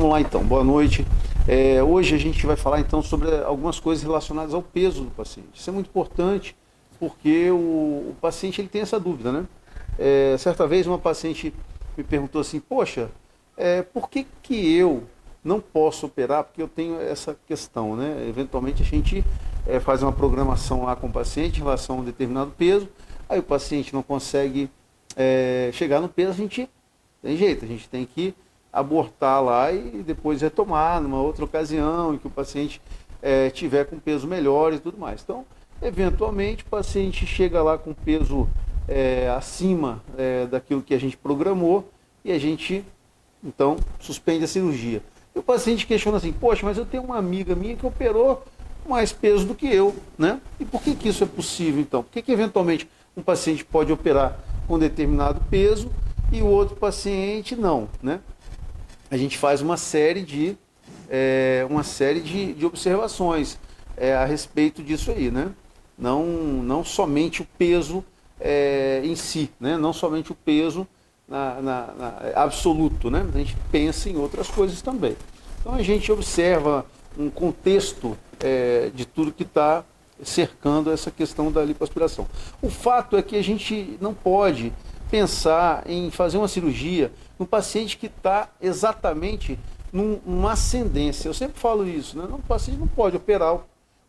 Vamos lá então, boa noite. Hoje a gente vai falar então sobre algumas coisas relacionadas ao peso do paciente. Isso é muito importante porque o paciente ele tem essa dúvida, né? Certa vez uma paciente me perguntou assim, poxa, por que eu não posso operar? Porque eu tenho essa questão, né? Eventualmente a gente faz uma programação lá com o paciente em relação a um determinado peso, aí o paciente não consegue chegar no peso, a gente tem jeito, a gente tem que abortar lá e depois retomar numa outra ocasião em que o paciente tiver com peso melhor e tudo mais. Então, eventualmente, o paciente chega lá com peso acima daquilo que a gente programou e a gente, então, suspende a cirurgia. E o paciente questiona assim, poxa, mas eu tenho uma amiga minha que operou mais peso do que eu, né? E por que isso é possível, então? Por que eventualmente um paciente pode operar com determinado peso e o outro paciente não, né? A gente faz uma série de observações a respeito disso aí, né? Não somente o peso em si, né? Não somente o peso absoluto, né? A gente pensa em outras coisas também. Então a gente observa um contexto de tudo que está cercando essa questão da lipoaspiração. O fato é que a gente não pode pensar em fazer uma cirurgia no paciente que está exatamente numa ascendência. Eu sempre falo isso, né? O paciente não pode operar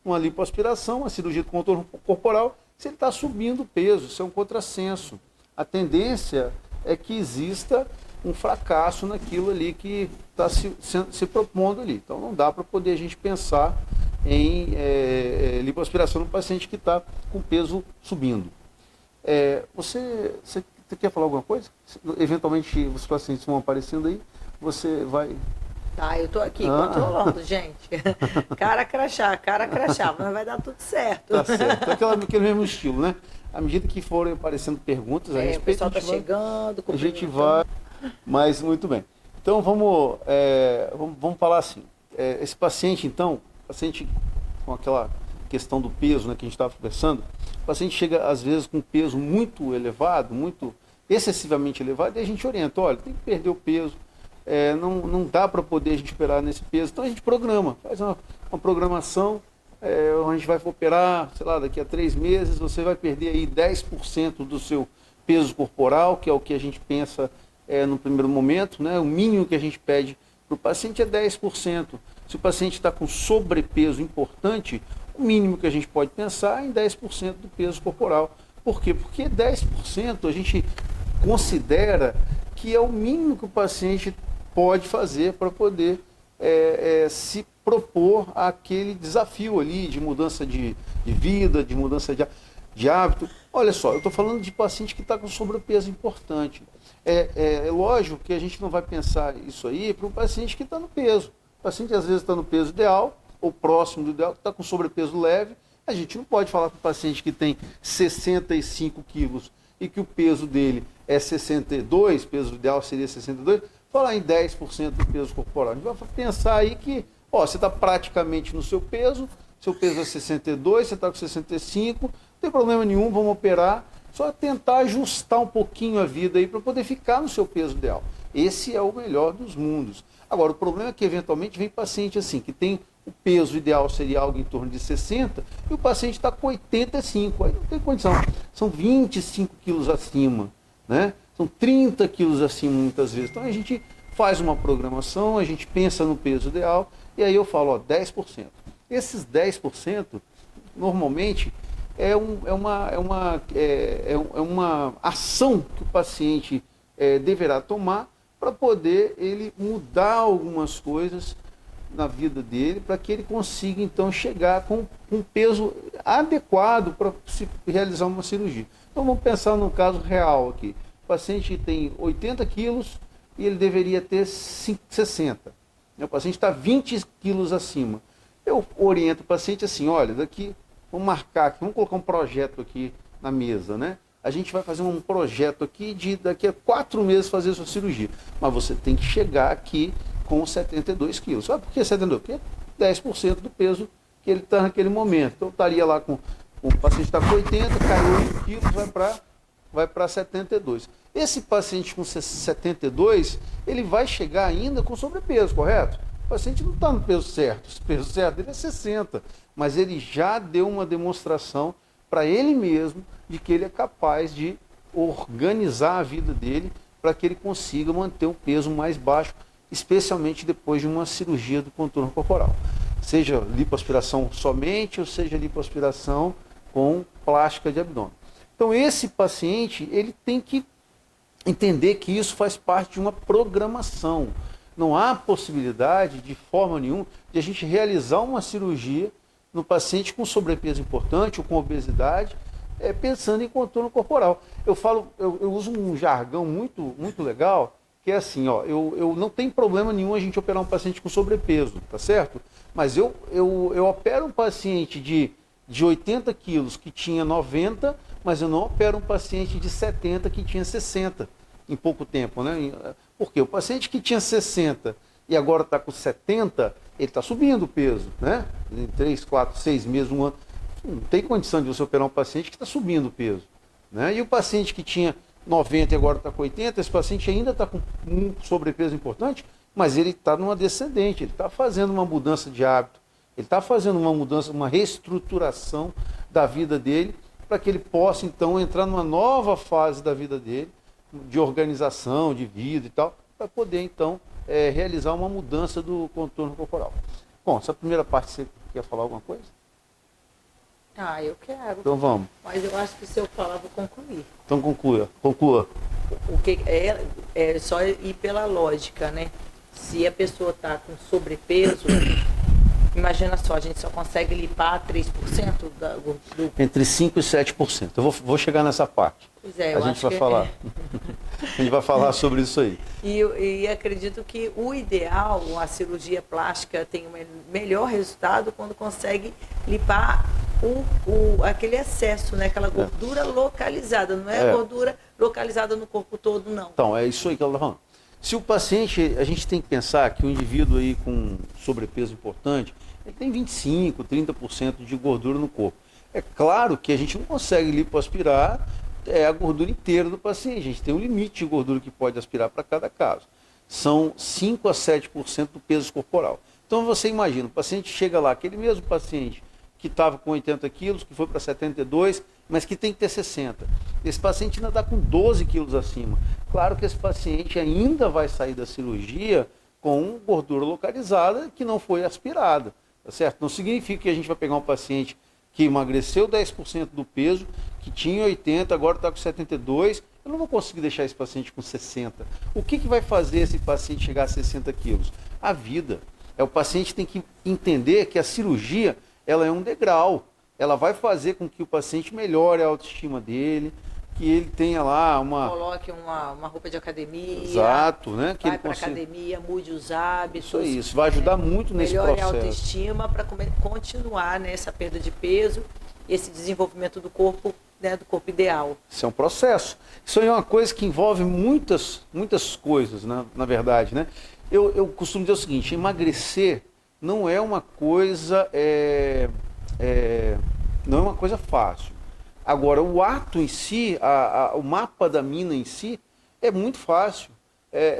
uma lipoaspiração, uma cirurgia de contorno corporal, se ele está subindo o peso. Isso é um contrassenso. A tendência é que exista um fracasso naquilo ali que está se propondo ali. Então não dá para poder a gente pensar em lipoaspiração no paciente que está com peso subindo. Você quer falar alguma coisa? Eventualmente os pacientes vão aparecendo aí, você vai... Tá, eu tô aqui controlando, gente. Cara crachá, mas vai dar tudo certo. Tá certo. Aquele mesmo estilo, né? À medida que forem aparecendo perguntas a respeito, o pessoal tá chegando, a gente vai... Mas muito bem. Então vamos falar assim. Esse paciente, então, paciente com aquela questão do peso, né, que a gente estava conversando, o paciente chega às vezes com peso muito elevado, muito excessivamente elevado, e a gente orienta, olha, tem que perder o peso, não dá para poder a gente operar nesse peso, então a gente programa, faz uma programação, a gente vai operar, sei lá, daqui a 3 meses, você vai perder aí 10% do seu peso corporal, que é o que a gente pensa no primeiro momento, né, o mínimo que a gente pede para o paciente é 10%. Se o paciente está com sobrepeso importante, o mínimo que a gente pode pensar é em 10% do peso corporal. Por quê? Porque 10% a gente considera que é o mínimo que o paciente pode fazer para poder se propor àquele desafio ali de mudança de vida, de mudança de hábito. Olha só, eu estou falando de paciente que está com sobrepeso importante. É lógico que a gente não vai pensar isso aí para um paciente que está no peso. O paciente às vezes está no peso ideal, ou próximo do ideal, que está com sobrepeso leve. A gente não pode falar para o paciente que tem 65 quilos e que o peso dele é 62, peso ideal seria 62, falar em 10% do peso corporal. A gente vai pensar aí que você está praticamente no seu peso é 62, você está com 65, não tem problema nenhum, vamos operar, só tentar ajustar um pouquinho a vida aí para poder ficar no seu peso ideal. Esse é o melhor dos mundos. Agora, o problema é que eventualmente vem paciente assim, que tem o peso ideal seria algo em torno de 60 e o paciente está com 85, aí não tem condição. São 25 quilos acima, né? São 30 quilos acima muitas vezes. Então a gente faz uma programação, a gente pensa no peso ideal e aí eu falo, 10%. Esses 10% normalmente é uma ação que o paciente deverá tomar para poder ele mudar algumas coisas na vida dele, para que ele consiga então chegar com um peso adequado para se realizar uma cirurgia. Então vamos pensar num caso real aqui. O paciente tem 80 quilos e ele deveria ter 60. O paciente está 20 quilos acima. Eu oriento o paciente assim, olha, daqui, vamos marcar aqui, vamos colocar um projeto aqui na mesa, né? A gente vai fazer um projeto aqui de daqui a 4 meses fazer a sua cirurgia. Mas você tem que chegar aqui com 72 quilos. Sabe por que 72? Porque é 10% do peso que ele está naquele momento. Então, eu estaria lá com o paciente está com 80, caiu 8 quilos, vai para 72. Esse paciente com 72, ele vai chegar ainda com sobrepeso, correto? O paciente não está no peso certo, o peso certo dele é 60, mas ele já deu uma demonstração para ele mesmo de que ele é capaz de organizar a vida dele para que ele consiga manter um peso mais baixo, especialmente depois de uma cirurgia do contorno corporal. Seja lipoaspiração somente ou seja lipoaspiração com plástica de abdômen. Então esse paciente, ele tem que entender que isso faz parte de uma programação. Não há possibilidade, de forma nenhuma, de a gente realizar uma cirurgia no paciente com sobrepeso importante ou com obesidade, pensando em contorno corporal. Eu uso um jargão muito legal, que é assim, ó, eu não tenho problema nenhum a gente operar um paciente com sobrepeso, tá certo? Mas eu opero um paciente de 80 quilos que tinha 90, mas eu não opero um paciente de 70 que tinha 60 em pouco tempo, né? Porque o paciente que tinha 60 e agora está com 70, ele está subindo o peso, né? Em 3, 4, 6 meses, um ano. Não tem condição de você operar um paciente que está subindo o peso, né? E o paciente que tinha 90 e agora está com 80, esse paciente ainda está com um sobrepeso importante, mas ele está numa descendente, ele está fazendo uma mudança de hábito, ele está fazendo uma mudança, uma reestruturação da vida dele, para que ele possa então entrar numa nova fase da vida dele, de organização, de vida e tal, para poder então realizar uma mudança do contorno corporal. Bom, essa primeira parte, você quer falar alguma coisa? Ah, eu quero. Então vamos. Mas eu acho que se eu falar, vou concluir. Então conclua. O que é só ir pela lógica, né? Se a pessoa está com sobrepeso, imagina só, a gente só consegue limpar 3% do... Entre 5% e 7%. Eu vou chegar nessa parte. Pois é, a gente vai falar. A gente vai falar sobre isso aí. E acredito que o ideal, a cirurgia plástica tem um melhor resultado quando consegue limpar aquele excesso, né? Aquela gordura localizada, não é a gordura localizada no corpo todo, não. Então, é isso aí que ela está falando. Se o paciente, a gente tem que pensar que o indivíduo aí com sobrepeso importante, ele tem 25%, 30% de gordura no corpo. É claro que a gente não consegue lipoaspirar a gordura inteira do paciente. A gente tem um limite de gordura que pode aspirar para cada caso. São 5% a 7% do peso corporal. Então você imagina, o paciente chega lá, aquele mesmo paciente que estava com 80 quilos, que foi para 72, mas que tem que ter 60. Esse paciente ainda está com 12 quilos acima. Claro que esse paciente ainda vai sair da cirurgia com gordura localizada que não foi aspirada, tá certo? Não significa que a gente vai pegar um paciente que emagreceu 10% do peso, que tinha 80, agora está com 72, eu não vou conseguir deixar esse paciente com 60. O que vai fazer esse paciente chegar a 60 quilos? A vida. O paciente tem que entender que a cirurgia, ela é um degrau. Ela vai fazer com que o paciente melhore a autoestima dele, que ele tenha lá uma... Coloque uma roupa de academia. Exato, né? Que vai para academia, mude os hábitos. Isso vai ajudar muito nesse processo. Melhore a autoestima para continuar nessa perda de peso, esse desenvolvimento do corpo, né, do corpo ideal. Isso é um processo. Isso é uma coisa que envolve muitas coisas, né, na verdade, né? Eu costumo dizer o seguinte, emagrecer não é uma coisa, não é uma coisa fácil. Agora, o ato em si, o mapa da mina em si, é muito fácil.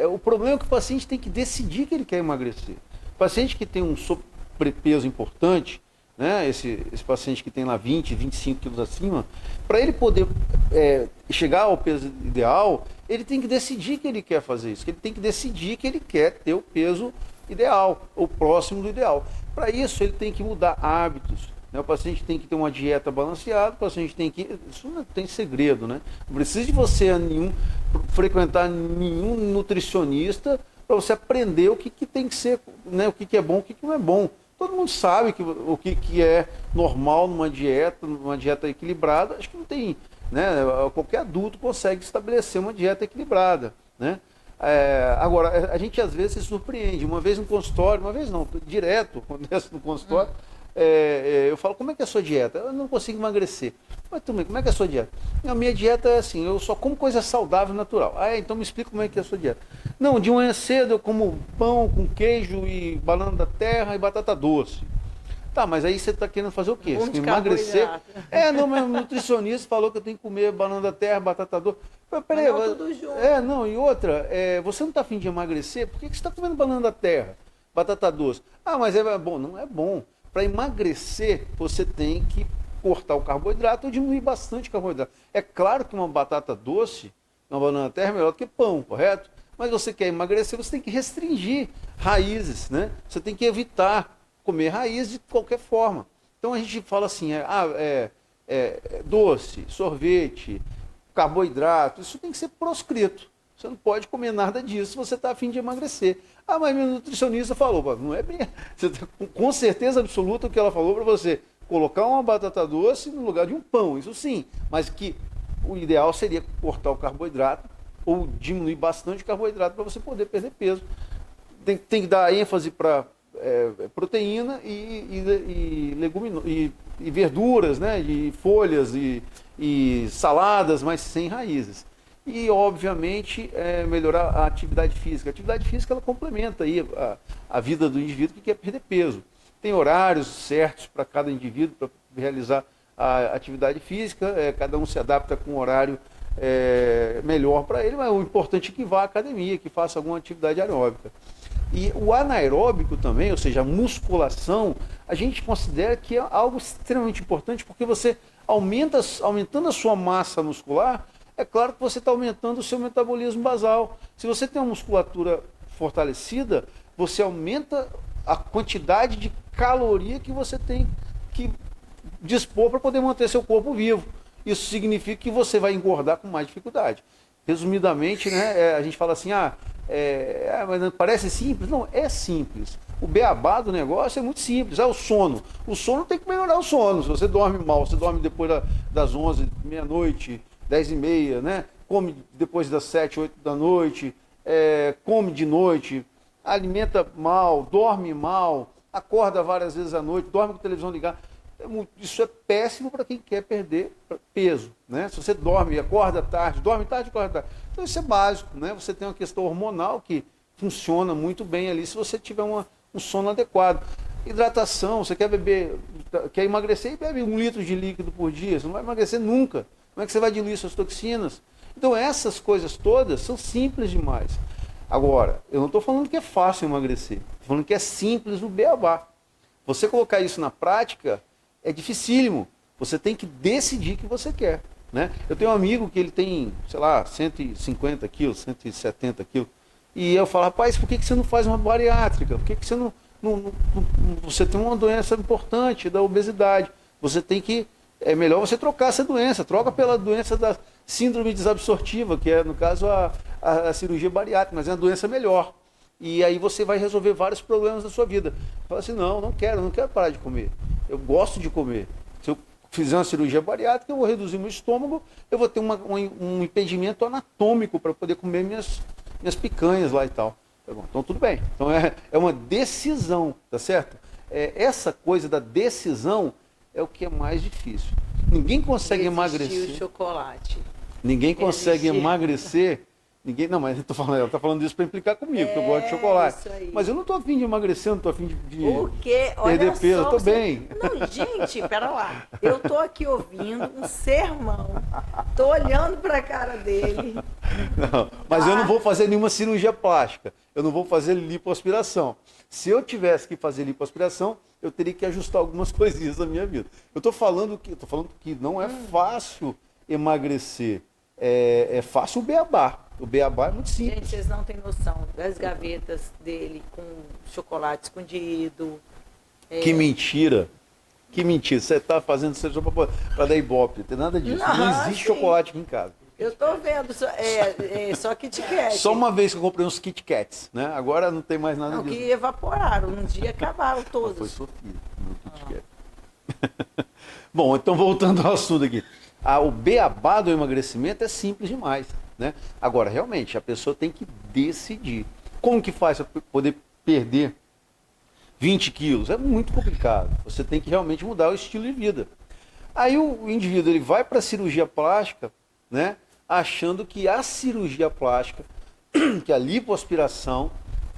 O problema é que o paciente tem que decidir que ele quer emagrecer. O paciente que tem um sobrepeso importante, né, esse paciente que tem lá 20, 25 quilos acima, para ele poder chegar ao peso ideal, ele tem que decidir que ele quer fazer isso, que ele tem que decidir que ele quer ter o peso ideal, ou próximo do ideal. Para isso, ele tem que mudar hábitos. O paciente tem que ter uma dieta balanceada, o paciente tem que... Isso não tem segredo, né? Não precisa de você frequentar nenhum nutricionista para você aprender o que tem que ser, né? O que é bom, o que não é bom. Todo mundo sabe o que é normal numa dieta equilibrada. Acho que não tem, né? Qualquer adulto consegue estabelecer uma dieta equilibrada, né? Agora, a gente às vezes se surpreende. Uma vez no consultório, uma vez não, direto, acontece no consultório, eu falo, como é que é a sua dieta? Eu não consigo emagrecer. Mas também, como é que é a sua dieta? A minha dieta é assim, eu só como coisa saudável e natural. Então me explica como é que é a sua dieta. Não, de manhã cedo eu como pão com queijo e banana da terra e batata doce. Tá, mas aí você está querendo fazer o quê? Você De quer emagrecer? carboidrato. Não, meu nutricionista falou que eu tenho que comer banana da terra, batata doce. Peraí, Mas não tudo junto. não, e outra, você não está afim de emagrecer? Por que você está comendo banana da terra, batata doce? Ah, mas é bom. Não é bom. Para emagrecer, você tem que cortar o carboidrato ou diminuir bastante o carboidrato. É claro que uma batata doce, uma banana da terra é melhor do que pão, correto? Mas você quer emagrecer, você tem que restringir raízes, né? Você tem que evitar comer raiz de qualquer forma. Então a gente fala assim, doce, sorvete, carboidrato, isso tem que ser proscrito. Você não pode comer nada disso se você está a fim de emagrecer. Ah, mas meu nutricionista falou, não é bem. Você tá, com certeza absoluta o que ela falou para você, colocar uma batata doce no lugar de um pão, isso sim, mas que o ideal seria cortar o carboidrato ou diminuir bastante o carboidrato para você poder perder peso. Tem que dar ênfase para proteína e verduras, né? E folhas e saladas, mas sem raízes. E, obviamente, melhorar a atividade física. A atividade física ela complementa aí a vida do indivíduo que quer perder peso. Tem horários certos para cada indivíduo para realizar a atividade física, cada um se adapta com um horário melhor para ele, mas o importante é que vá à academia, que faça alguma atividade aeróbica. E o anaeróbico também, ou seja, a musculação, a gente considera que é algo extremamente importante, porque você aumentando a sua massa muscular, é claro que você está aumentando o seu metabolismo basal. Se você tem uma musculatura fortalecida, você aumenta a quantidade de caloria que você tem que dispor para poder manter seu corpo vivo. Isso significa que você vai engordar com mais dificuldade. Resumidamente, né, a gente fala assim, mas parece simples? Não, é simples. O beabá do negócio é muito simples, o sono. O sono tem que melhorar o sono. Se você dorme mal, você dorme depois das 11, meia-noite, 10h30, né? Come depois das 7, 8 da noite, come de noite, alimenta mal, dorme mal, acorda várias vezes à noite, dorme com a televisão ligada. Isso é péssimo para quem quer perder peso, né? Se você dorme, acorda tarde, acorda tarde. Então isso é básico, né? Você tem uma questão hormonal que funciona muito bem ali se você tiver um sono adequado. Hidratação, você quer emagrecer e bebe 1 litro de líquido por dia, você não vai emagrecer nunca. Como é que você vai diluir suas toxinas? Então essas coisas todas são simples demais. Agora, eu não estou falando que é fácil emagrecer, estou falando que é simples o beabá. Você colocar isso na prática é dificílimo. Você tem que decidir que você quer, né? Eu tenho um amigo que ele tem, sei lá, 150 quilos, 170 quilos. E eu falo, rapaz, por que você não faz uma bariátrica? Por que você não você tem uma doença importante da obesidade. Você tem que... É melhor você trocar essa doença. Troca pela doença da síndrome desabsortiva, que é, no caso, a cirurgia bariátrica, mas é uma doença melhor. E aí você vai resolver vários problemas da sua vida. Fala assim, não quero parar de comer. Eu gosto de comer. Se eu fizer uma cirurgia bariátrica, eu vou reduzir meu estômago, eu vou ter um impedimento anatômico para poder comer minhas picanhas lá e tal. Tá bom, então tudo bem. Então é uma decisão, tá certo? Essa coisa da decisão é o que é mais difícil. Ninguém consegue emagrecer. O chocolate. Ninguém consegue emagrecer. Não, mas ela está falando isso para implicar comigo, que eu gosto de chocolate. Isso aí. Mas eu não estou afim de emagrecer, não estou afim de perder peso, eu estou bem. Não, gente, pera lá. Eu estou aqui ouvindo um sermão, estou olhando para a cara dele. Não, mas eu não vou fazer nenhuma cirurgia plástica, eu não vou fazer lipoaspiração. Se eu tivesse que fazer lipoaspiração, eu teria que ajustar algumas coisinhas na minha vida. Eu estou falando que não é fácil emagrecer, é fácil o beabá. O beabá é muito simples. Gente, vocês não têm noção das gavetas dele com chocolate escondido. Que mentira. Que mentira. Você está fazendo isso só para dar ibope. Não tem nada disso. Não existe chocolate aqui em casa. Eu estou vendo. Só Kit Kat. Só uma vez que eu comprei uns Kit Kats, né? Agora não tem mais nada disso. Que evaporaram. Um dia acabaram todos. Foi Sofia, meu Kit Kat. Bom, então voltando ao assunto aqui. O beabá do emagrecimento é simples demais, né? Agora, realmente, a pessoa tem que decidir. Como que faz para poder perder 20 quilos? É muito complicado. Você tem que realmente mudar o estilo de vida. Aí o indivíduo ele vai para a cirurgia plástica, né? Achando que a cirurgia plástica, que a lipoaspiração,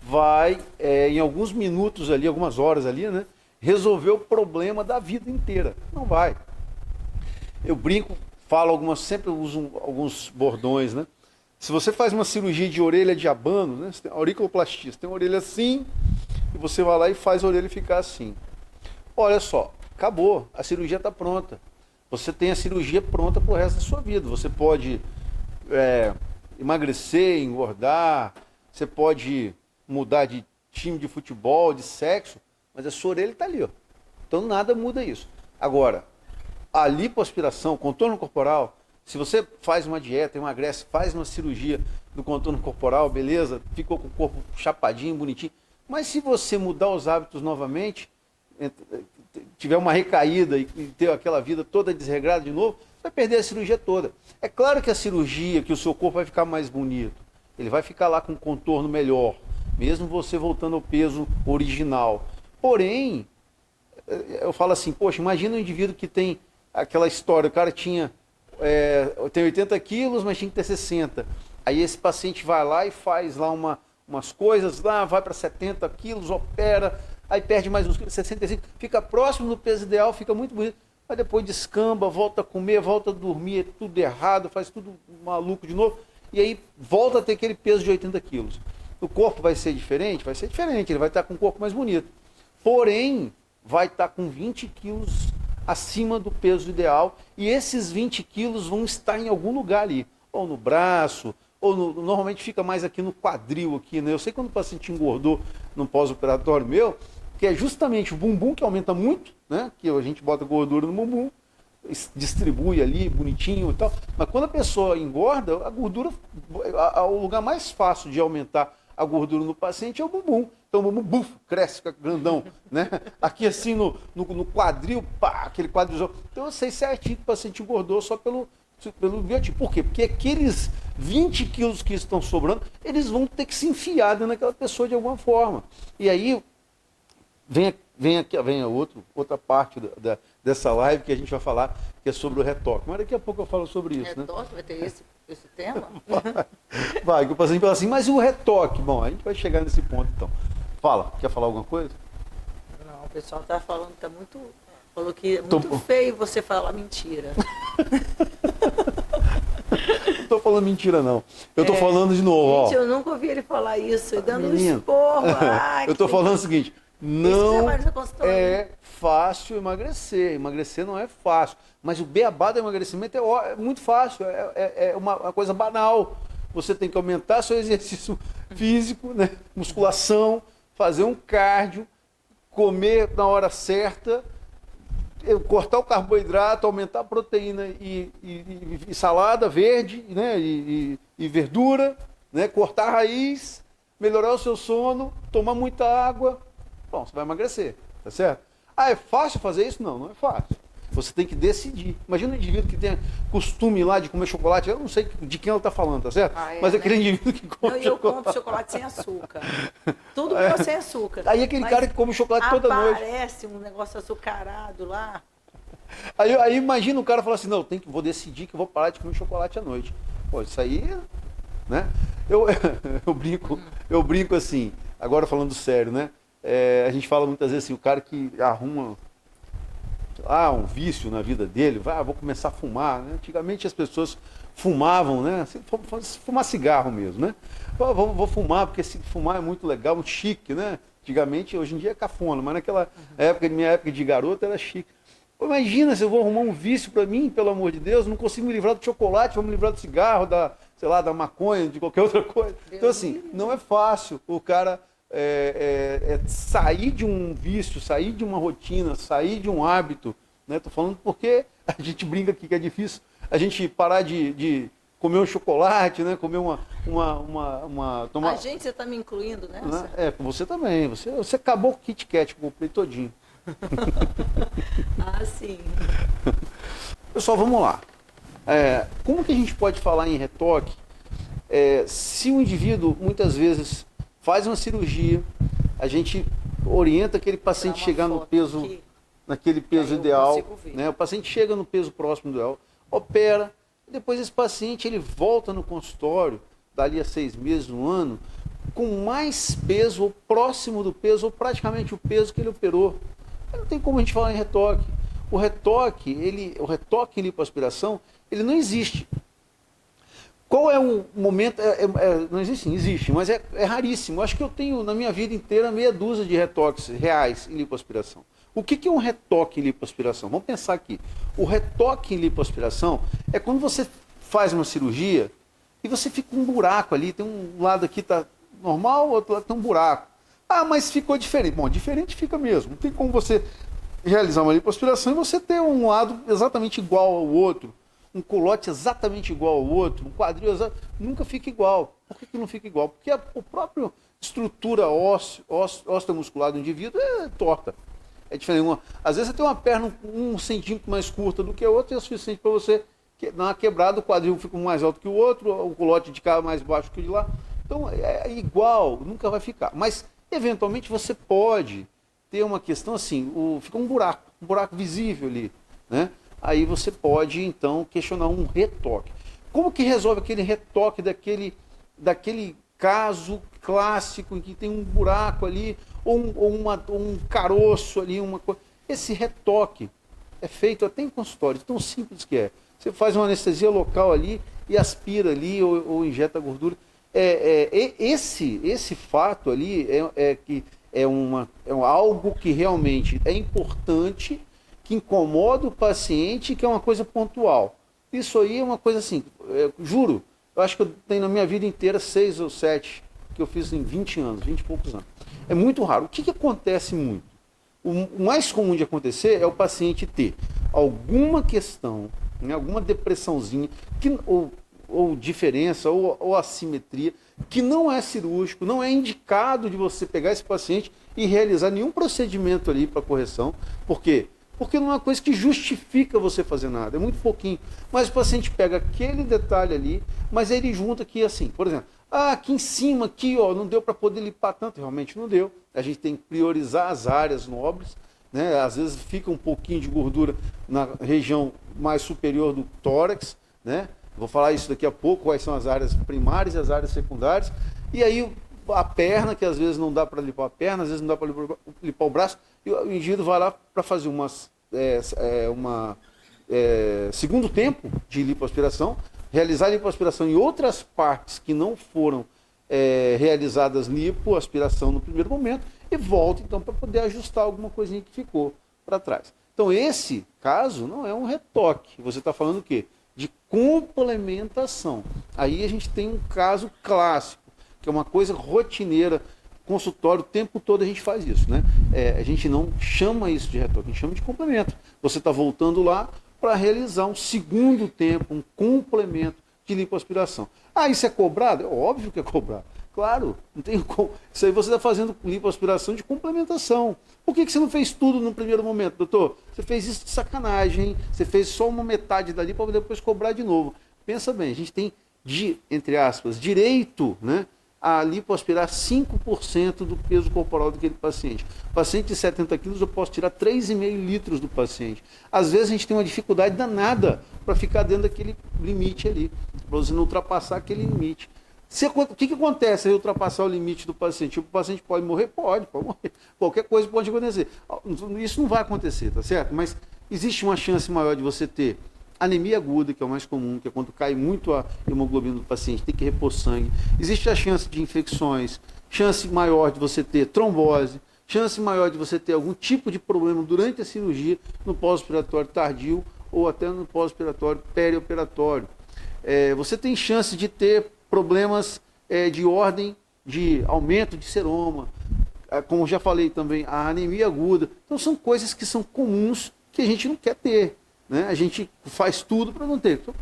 vai, em alguns minutos ali, algumas horas ali, né? resolver o problema da vida inteira. Não vai. Eu brinco, falo sempre uso alguns bordões, né? Se você faz uma cirurgia de orelha de abano, né? Você tem auriculoplastia, você tem uma orelha assim, e você vai lá e faz a orelha ficar assim. Olha só, acabou, a cirurgia está pronta. Você tem a cirurgia pronta para o resto da sua vida. Você pode emagrecer, engordar, você pode mudar de time de futebol, de sexo, mas a sua orelha está ali, ó. Então nada muda isso. Agora, a lipoaspiração, contorno corporal, se você faz uma dieta, emagrece, faz uma cirurgia do contorno corporal, beleza, ficou com o corpo chapadinho, bonitinho, mas se você mudar os hábitos novamente, tiver uma recaída e ter aquela vida toda desregrada de novo, você vai perder a cirurgia toda. É claro que a cirurgia, que o seu corpo vai ficar mais bonito, ele vai ficar lá com um contorno melhor, mesmo você voltando ao peso original. Porém, eu falo assim, poxa, imagina um indivíduo que tem aquela história, o cara tem 80 quilos, mas tinha que ter 60. Aí esse paciente vai lá e faz lá umas coisas, lá vai para 70 quilos, opera, aí perde mais uns 65, fica próximo do peso ideal, fica muito bonito, mas depois descamba, volta a comer, volta a dormir, é tudo errado, faz tudo maluco de novo, e aí volta a ter aquele peso de 80 quilos. O corpo vai ser diferente? Vai ser diferente, ele vai estar com um corpo mais bonito. Porém, vai estar com 20 quilos acima do peso ideal, e esses 20 quilos vão estar em algum lugar ali, ou no braço, ou normalmente fica mais aqui no quadril, aqui, né? Eu sei quando o paciente engordou no pós-operatório meu, que é justamente o bumbum que aumenta muito, né? Que a gente bota gordura no bumbum, distribui ali bonitinho e tal, mas quando a pessoa engorda, a gordura, o lugar mais fácil de aumentar a gordura no paciente é o bumbum. Então o bumbum cresce, fica grandão, né? Aqui assim no quadril, pá, aquele quadrilzão. Então eu sei certinho que o paciente engordou só pelo biotipo. Por quê? Porque aqueles 20 quilos que estão sobrando, eles vão ter que se enfiar dentro daquela pessoa de alguma forma. E aí vem a outra parte dessa live que a gente vai falar, que é sobre o retoque. Mas daqui a pouco eu falo sobre isso. Retoque, né? Vai ter esse tema? Vai, que o paciente fala assim, mas e o retoque? Bom, a gente vai chegar nesse ponto então. Fala, quer falar alguma coisa? Não, o pessoal tá falando que falou que é muito feio você falar mentira. Não tô falando mentira, não. Eu tô falando de novo, gente, eu nunca ouvi ele falar isso, dando um menino, esporro. Eu tô falando o seguinte, não é fácil emagrecer. Emagrecer não é fácil. Mas o beabá do emagrecimento é muito fácil, é uma coisa banal. Você tem que aumentar seu exercício físico, né? Musculação, fazer um cardio, comer na hora certa, cortar o carboidrato, aumentar a proteína e salada verde, né? E verdura, né? Cortar a raiz, melhorar o seu sono, tomar muita água. Bom, você vai emagrecer, tá certo? Ah, é fácil fazer isso? Não, não é fácil. Você tem que decidir. Imagina um indivíduo que tem costume lá de comer chocolate, eu não sei de quem ela está falando, tá certo? Mas aquele indivíduo que come chocolate. Eu compro chocolate sem açúcar. Tudo meu sem açúcar. Aí aquele cara que come chocolate toda noite. Aparece um negócio açucarado lá. Aí imagina o cara falar assim, não, vou decidir que eu vou parar de comer chocolate à noite. Pô, isso aí, né? Eu brinco assim, agora falando sério, né? A gente fala muitas vezes assim, o cara que arruma um vício na vida dele, vou começar a fumar, né? Antigamente as pessoas fumavam, né? Fumar cigarro mesmo, né? Vou fumar, porque fumar é muito legal, muito chique, né? Antigamente, hoje em dia é cafona, mas naquela minha época de garoto, era chique. Pô, imagina se eu vou arrumar um vício para mim, pelo amor de Deus, não consigo me livrar do chocolate, vou me livrar do cigarro, da maconha, de qualquer outra coisa. Então assim, não é fácil o cara sair de um vício, sair de uma rotina, sair de um hábito, né? Tô falando porque a gente brinca aqui que é difícil a gente parar de comer um chocolate, né? Comer tomar... A gente, você está me incluindo nessa? Você também. Você acabou com o Kit Kat, eu comprei todinho. Sim. Pessoal, vamos lá. Como que a gente pode falar em retoque se o indivíduo, muitas vezes, faz uma cirurgia, a gente orienta aquele paciente chegar no peso, naquele peso ideal, né? O paciente chega no peso próximo do ideal, opera, e depois esse paciente ele volta no consultório, dali a 6 meses, 1 ano, com mais peso, ou próximo do peso, ou praticamente o peso que ele operou. Não tem como a gente falar em retoque. O retoque em lipoaspiração, ele não existe. Qual é o momento? Não existe, sim, existe, mas é raríssimo. Eu acho que eu tenho na minha vida inteira meia dúzia de retoques reais em lipoaspiração. O que é um retoque em lipoaspiração? Vamos pensar aqui. O retoque em lipoaspiração é quando você faz uma cirurgia e você fica com um buraco ali, tem um lado aqui está normal, o outro lado tem um buraco. Ah, mas ficou diferente. Bom, diferente fica mesmo. Não tem como você realizar uma lipoaspiração e você ter um lado exatamente igual ao outro, um culote exatamente igual ao outro, um quadril nunca fica igual. Por que não fica igual? Porque a própria estrutura osteomuscular do indivíduo é torta. É diferente. Às vezes você tem uma perna 1 centímetro mais curta do que a outra e é suficiente para você dar uma quebrada, o quadril fica mais alto que o outro, o culote de cá mais baixo que o de lá. Então é igual, nunca vai ficar. Mas eventualmente você pode ter uma questão assim, fica um buraco visível ali, né? Aí você pode então questionar um retoque. Como que resolve aquele retoque daquele caso clássico em que tem um buraco ali ou um caroço ali, uma coisa? Esse retoque é feito até em consultório, tão simples que é. Você faz uma anestesia local ali e aspira ali ou injeta gordura. Esse fato ali que é algo que realmente é importante, que incomoda o paciente, que é uma coisa pontual. Isso aí é uma coisa assim, juro, eu acho que eu tenho na minha vida inteira 6 ou 7, que eu fiz em 20 anos, 20 e poucos anos. É muito raro. O que acontece muito? O mais comum de acontecer é o paciente ter alguma questão, né, alguma depressãozinha, ou diferença, ou assimetria, que não é cirúrgico, não é indicado de você pegar esse paciente e realizar nenhum procedimento ali para correção. Por quê? Porque não é uma coisa que justifica você fazer nada, é muito pouquinho. Mas o paciente pega aquele detalhe ali, mas ele junta aqui assim, por exemplo, aqui em cima, aqui, ó, não deu para poder limpar tanto, realmente não deu. A gente tem que priorizar as áreas nobres, né? Às vezes fica um pouquinho de gordura na região mais superior do tórax, né? Vou falar isso daqui a pouco, quais são as áreas primárias e as áreas secundárias. E aí a perna, que às vezes não dá para limpar a perna, às vezes não dá para limpar o braço, e o indivíduo vai lá para fazer segundo tempo de lipoaspiração, realizar a lipoaspiração em outras partes que não foram realizadas lipoaspiração no primeiro momento, e volta então para poder ajustar alguma coisinha que ficou para trás. Então esse caso não é um retoque, você está falando o quê? De complementação. Aí a gente tem um caso clássico, que é uma coisa rotineira, consultório, o tempo todo a gente faz isso, né? A gente não chama isso de retoque, a gente chama de complemento. Você está voltando lá para realizar um segundo tempo, um complemento de lipoaspiração. Isso é cobrado? É óbvio que é cobrado. Claro, não tem como. Isso aí você está fazendo lipoaspiração de complementação. Por que você não fez tudo no primeiro momento, doutor? Você fez isso de sacanagem, hein? Você fez só uma metade dali para depois cobrar de novo. Pensa bem, a gente tem, entre aspas, direito, né, a lipoaspirar 5% do peso corporal daquele paciente. Paciente de 70 quilos, eu posso tirar 3,5 litros do paciente. Às vezes a gente tem uma dificuldade danada para ficar dentro daquele limite ali, para você não ultrapassar aquele limite. O que acontece se ultrapassar o limite do paciente? O paciente pode morrer? Pode morrer. Qualquer coisa pode acontecer. Isso não vai acontecer, tá certo? Mas existe uma chance maior de você ter anemia aguda, que é o mais comum, que é quando cai muito a hemoglobina do paciente, tem que repor sangue. Existe a chance de infecções, chance maior de você ter trombose, chance maior de você ter algum tipo de problema durante a cirurgia, no pós-operatório tardio ou até no pós-operatório perioperatório. Você tem chance de ter problemas de ordem de aumento de seroma, como já falei também, a anemia aguda. Então são coisas que são comuns que a gente não quer ter, né? A gente faz tudo para não ter. Então,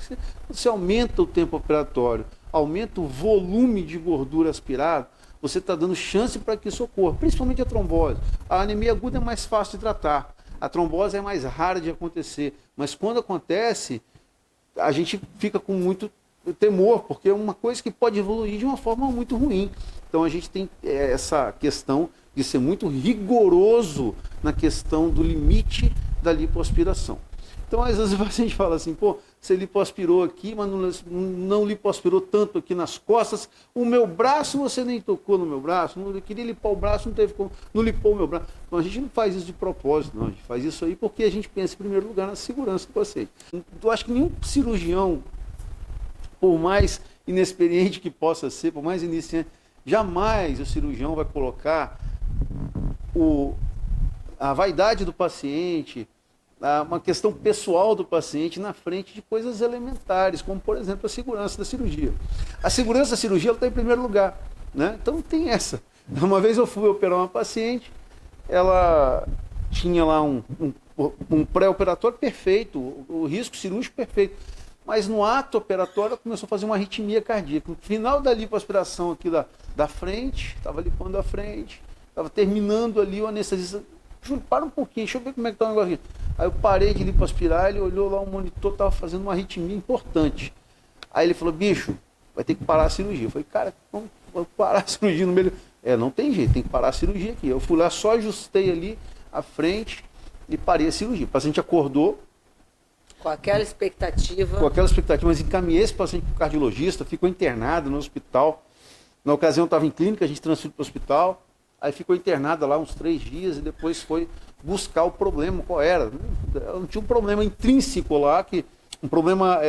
você aumenta o tempo operatório, aumenta o volume de gordura aspirado, você está dando chance para que isso ocorra, principalmente a trombose. A anemia aguda é mais fácil de tratar, a trombose é mais rara de acontecer, mas quando acontece, a gente fica com muito temor, porque é uma coisa que pode evoluir de uma forma muito ruim. Então a gente tem essa questão de ser muito rigoroso na questão do limite da lipoaspiração. Então, às vezes o paciente fala assim, pô, você lipoaspirou aqui, mas não lipoaspirou tanto aqui nas costas, o meu braço, você nem tocou no meu braço, não queria limpar o braço, não teve como, não limpou o meu braço. Então, a gente não faz isso de propósito, não, a gente faz isso aí porque a gente pensa, em primeiro lugar, na segurança do paciente. Eu acho que nenhum cirurgião, por mais inexperiente que possa ser, por mais iniciante, jamais o cirurgião vai colocar a vaidade do paciente, uma questão pessoal do paciente na frente de coisas elementares, como, por exemplo, a segurança da cirurgia. A segurança da cirurgia está em primeiro lugar, né? Então tem essa. Uma vez eu fui operar uma paciente, ela tinha lá um pré-operatório perfeito, o risco cirúrgico perfeito, mas no ato operatório ela começou a fazer uma arritmia cardíaca. No final da lipoaspiração aqui da frente, estava lipando a frente, estava terminando ali o anestesista. Júlio, para um pouquinho, deixa eu ver como é que está o negócio aqui. Aí eu parei de lipoaspirar, ele olhou lá, o monitor estava fazendo uma arritmia importante. Aí ele falou, bicho, vai ter que parar a cirurgia. Eu falei, cara, vamos parar a cirurgia no meio. Não tem jeito, tem que parar a cirurgia aqui. Eu fui lá, só ajustei ali a frente e parei a cirurgia. O paciente acordou. Com aquela expectativa. Com aquela expectativa, mas encaminhei esse paciente para o cardiologista, ficou internado no hospital. Na ocasião eu estava em clínica, a gente transferiu para o hospital. Aí ficou internada lá uns 3 dias e depois foi buscar o problema, qual era. Não tinha um problema intrínseco lá, um problema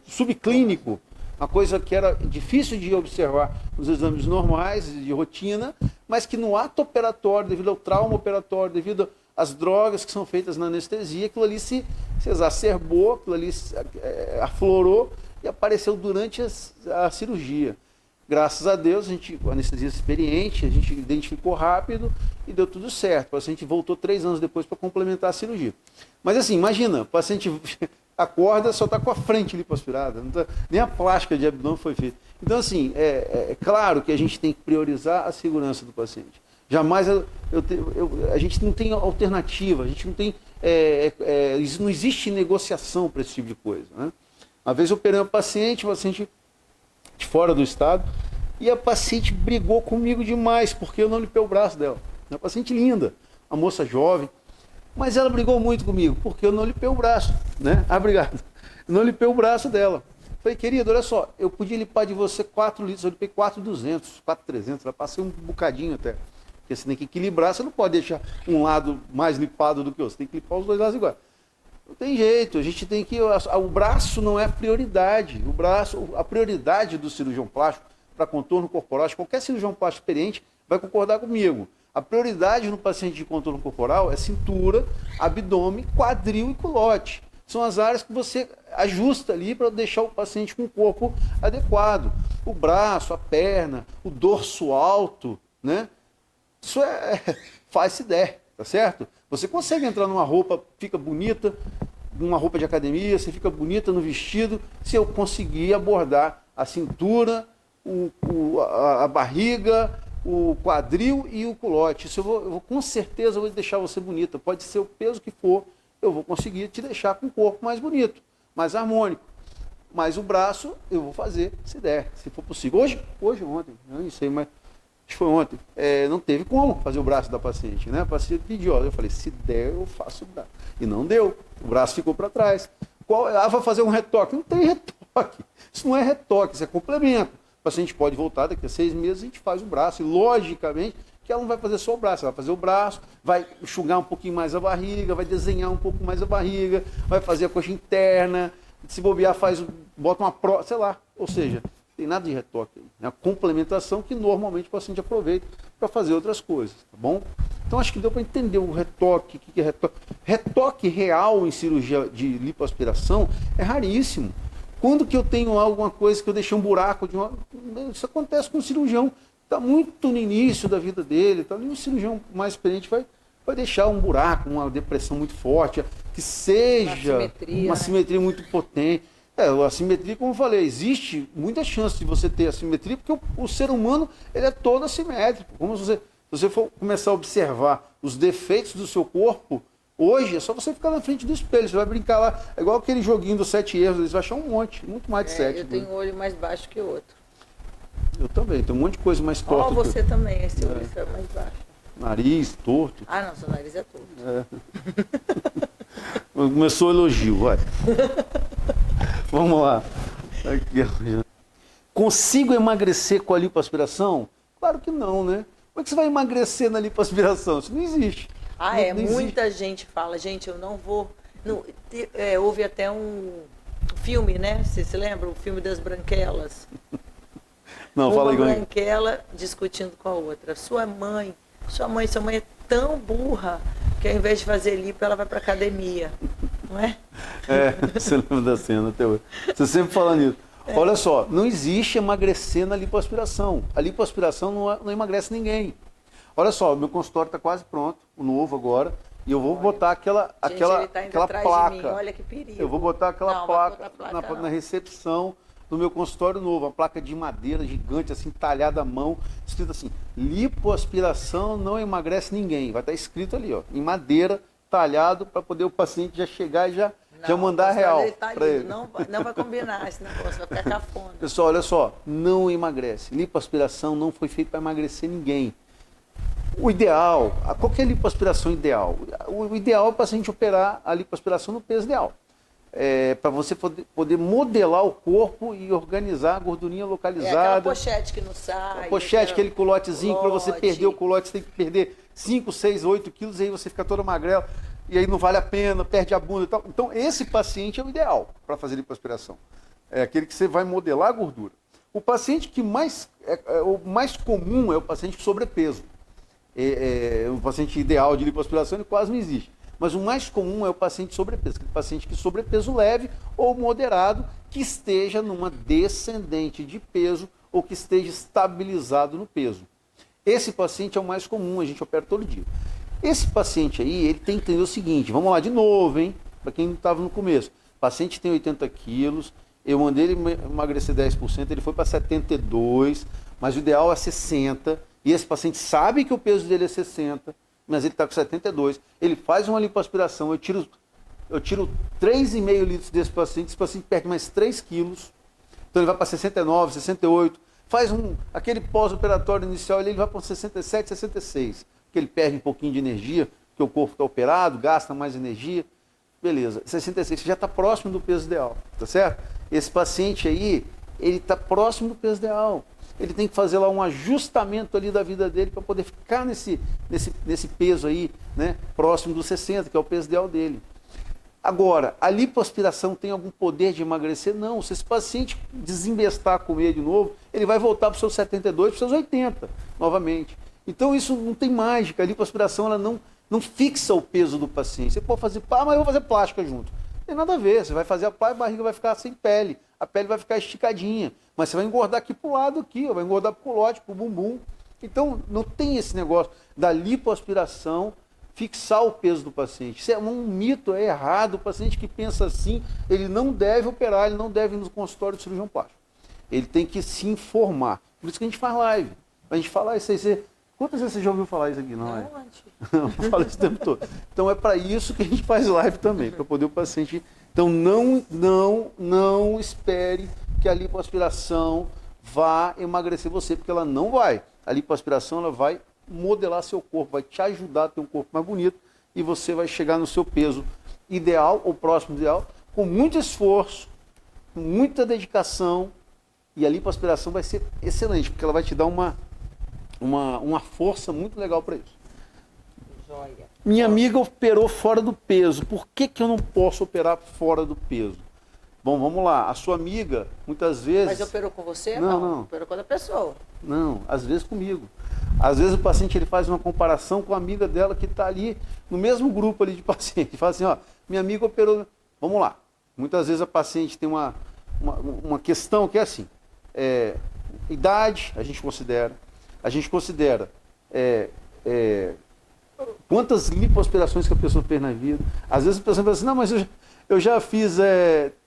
subclínico, uma coisa que era difícil de observar nos exames normais, de rotina, mas que no ato operatório, devido ao trauma operatório, devido às drogas que são feitas na anestesia, aquilo ali se exacerbou, aquilo ali aflorou e apareceu durante a cirurgia. Graças a Deus, o anestesista experiente, a gente identificou rápido e deu tudo certo. O paciente voltou 3 anos depois para complementar a cirurgia. Mas assim, imagina, o paciente acorda, só está com a frente lipoaspirada, nem a plástica de abdômen foi feita. Então assim, é claro que a gente tem que priorizar a segurança do paciente. Jamais a gente não tem alternativa, a gente não tem, não existe negociação para esse tipo de coisa, né? Uma vez eu operei um paciente de fora do estado, e a paciente brigou comigo demais, porque eu não limpei o braço dela. Uma paciente linda, uma moça jovem, mas ela brigou muito comigo, porque eu não limpei o braço, né? Obrigado. Eu não limpei o braço dela. Falei, querido, olha só, eu podia limpar de você 4 litros, eu limpei 4.200, 4.300, ela passei um bocadinho até. Porque você tem que equilibrar, você não pode deixar um lado mais limpado do que o outro, você tem que limpar os 2 lados iguais. Não tem jeito, a gente tem que... O braço não é a prioridade. A prioridade do cirurgião plástico para contorno corporal, qualquer cirurgião plástico experiente vai concordar comigo. A prioridade no paciente de contorno corporal é cintura, abdômen, quadril e culote. São as áreas que você ajusta ali para deixar o paciente com o corpo adequado. O braço, a perna, o dorso alto, né? Isso faz-se der, tá certo? Você consegue entrar numa roupa, fica bonita, numa roupa de academia, você fica bonita no vestido, se eu conseguir abordar a cintura, a barriga, o quadril e o culote. Isso com certeza eu vou deixar você bonita. Pode ser o peso que for, eu vou conseguir te deixar com o corpo mais bonito, mais harmônico. Mas o braço eu vou fazer se der, se for possível. Hoje ontem, eu não sei, mas acho que foi ontem, não teve como fazer o braço da paciente, né? A paciente pediu, eu falei, se der, eu faço o braço. E não deu, o braço ficou para trás. Vai fazer um retoque? Não tem retoque. Isso não é retoque, isso é complemento. O paciente pode voltar daqui a 6 meses, a gente faz o braço. E, logicamente, que ela não vai fazer só o braço, ela vai fazer o braço, vai enxugar um pouquinho mais a barriga, vai desenhar um pouco mais a barriga, vai fazer a coxa interna, se bobear, bota uma prótese, sei lá. Ou seja, tem nada de retoque. É a complementação que normalmente o paciente aproveita para fazer outras coisas, tá bom? Então acho que deu para entender o retoque. O que é retoque? Retoque real em cirurgia de lipoaspiração é raríssimo. Quando que eu tenho alguma coisa que eu deixei um buraco isso acontece com o cirurgião, está muito no início da vida dele, tá ali, um cirurgião mais experiente vai deixar um buraco, uma depressão muito forte, que seja uma simetria muito potente. A simetria, como eu falei, existe muita chance de você ter assimetria, porque o ser humano ele é todo assimétrico. Como se você for começar a observar os defeitos do seu corpo, hoje é só você ficar na frente do espelho, você vai brincar lá, é igual aquele joguinho dos 7 erros, eles vão achar um monte, muito mais de 7. Eu tenho um olho mais baixo que o outro. Eu também, tem um monte de coisa mais torta. Você também, esse olho é mais baixo. Nariz torto. Não, seu nariz é torto. Começou o elogio, vai. Vamos lá. Aqui. Consigo emagrecer com a lipoaspiração? Claro que não, né? Como é que você vai emagrecer na lipoaspiração? Isso não existe. Muita gente fala, gente, eu não vou... houve até um filme, né? Você se lembra? O filme das branquelas. Não, fala aí. Uma branquela discutindo com a outra. Sua mãe é tão burra que ao invés de fazer lipo, ela vai para academia. Não é? Você lembra da cena até hoje. Você sempre fala nisso. Olha só, não existe emagrecer na lipoaspiração. A lipoaspiração não emagrece ninguém. Olha só, meu consultório está quase pronto, o novo agora, e eu vou botar aquela placa. Olha que perigo. Eu vou botar aquela placa na recepção do meu consultório novo, uma placa de madeira gigante, assim, talhada à mão, escrito assim: lipoaspiração não emagrece ninguém. Vai estar escrito ali, ó, em madeira, talhado, para poder o paciente já chegar e já mandar real para ele. Não vai combinar esse negócio, vai ficar cafona. Pessoal, olha só, não emagrece. Lipoaspiração não foi feita para emagrecer ninguém. O ideal, qual que é a lipoaspiração ideal? O ideal é o paciente operar a lipoaspiração no peso ideal. Para você poder modelar o corpo e organizar a gordurinha localizada. Aquela pochete que não sai. A pochete, aquele culotezinho, para você perder o culote, você tem que perder 5, 6, 8 quilos, e aí você fica toda magrela, e aí não vale a pena, perde a bunda e tal. Então, esse paciente é o ideal para fazer lipoaspiração. É aquele que você vai modelar a gordura. O paciente que o mais comum é o paciente com sobrepeso. O paciente ideal de lipoaspiração ele quase não existe. Mas o mais comum é o paciente sobrepeso, aquele paciente que sobrepeso leve ou moderado, que esteja numa descendente de peso ou que esteja estabilizado no peso. Esse paciente é o mais comum, a gente opera todo dia. Esse paciente aí, ele tem que entender o seguinte, vamos lá de novo, hein? Para quem não estava no começo. O paciente tem 80 quilos, eu mandei ele emagrecer 10%, ele foi para 72%, mas o ideal é 60%. E esse paciente sabe que o peso dele é 60%, mas ele está com 72%. Ele faz uma lipoaspiração, eu tiro 3,5 litros desse paciente, esse paciente perde mais 3 quilos, então ele vai para 69, 68%. Faz aquele pós-operatório inicial, ele vai para 67, 66%, porque ele perde um pouquinho de energia, porque o corpo está operado, gasta mais energia. Beleza, 66, você já está próximo do peso ideal, tá certo? Esse paciente aí, ele está próximo do peso ideal. Ele tem que fazer lá um ajustamento ali da vida dele para poder ficar nesse peso aí, né, próximo dos 60, que é o peso ideal dele. Agora, a lipoaspiração tem algum poder de emagrecer? Não. Se esse paciente desinvestar a comer de novo, ele vai voltar para os seus 72, para os seus 80, novamente. Então isso não tem mágica. A lipoaspiração ela não fixa o peso do paciente. Você pode fazer, mas eu vou fazer plástica junto. Não tem nada a ver. Você vai fazer a plástica, a barriga vai ficar sem pele. A pele vai ficar esticadinha. Mas você vai engordar aqui para o lado, aqui, vai engordar para o culote, para o bumbum. Então não tem esse negócio da lipoaspiração fixar o peso do paciente. Isso é um mito, é errado. O paciente que pensa assim, ele não deve operar, ele não deve ir no consultório de cirurgião plástico. Ele tem que se informar. Por isso que a gente faz live. A gente fala isso aí. Quantas vezes você já ouviu falar isso aqui? Não, Não fala isso o tempo todo. Então é para isso que a gente faz live também, para poder o paciente... Então não espere que a lipoaspiração vá emagrecer você, porque ela não vai. A lipoaspiração ela vai modelar seu corpo, vai te ajudar a ter um corpo mais bonito e você vai chegar no seu peso ideal ou próximo ideal, com muito esforço, com muita dedicação, e a lipoaspiração vai ser excelente, porque ela vai te dar uma força muito legal para isso. Joia. Minha amiga operou fora do peso. Por que eu não posso operar fora do peso? Bom, vamos lá. A sua amiga, muitas vezes... Mas operou com você? Não. Operou com outra pessoa. Não, às vezes comigo. Às vezes o paciente ele faz uma comparação com a amiga dela que está ali no mesmo grupo ali de paciente. Ele fala assim, ó, minha amiga operou... Vamos lá. Muitas vezes a paciente tem uma questão que é assim, idade, a gente considera quantas lipoaspirações que a pessoa fez na vida. Às vezes a pessoa fala assim, não, mas eu já fiz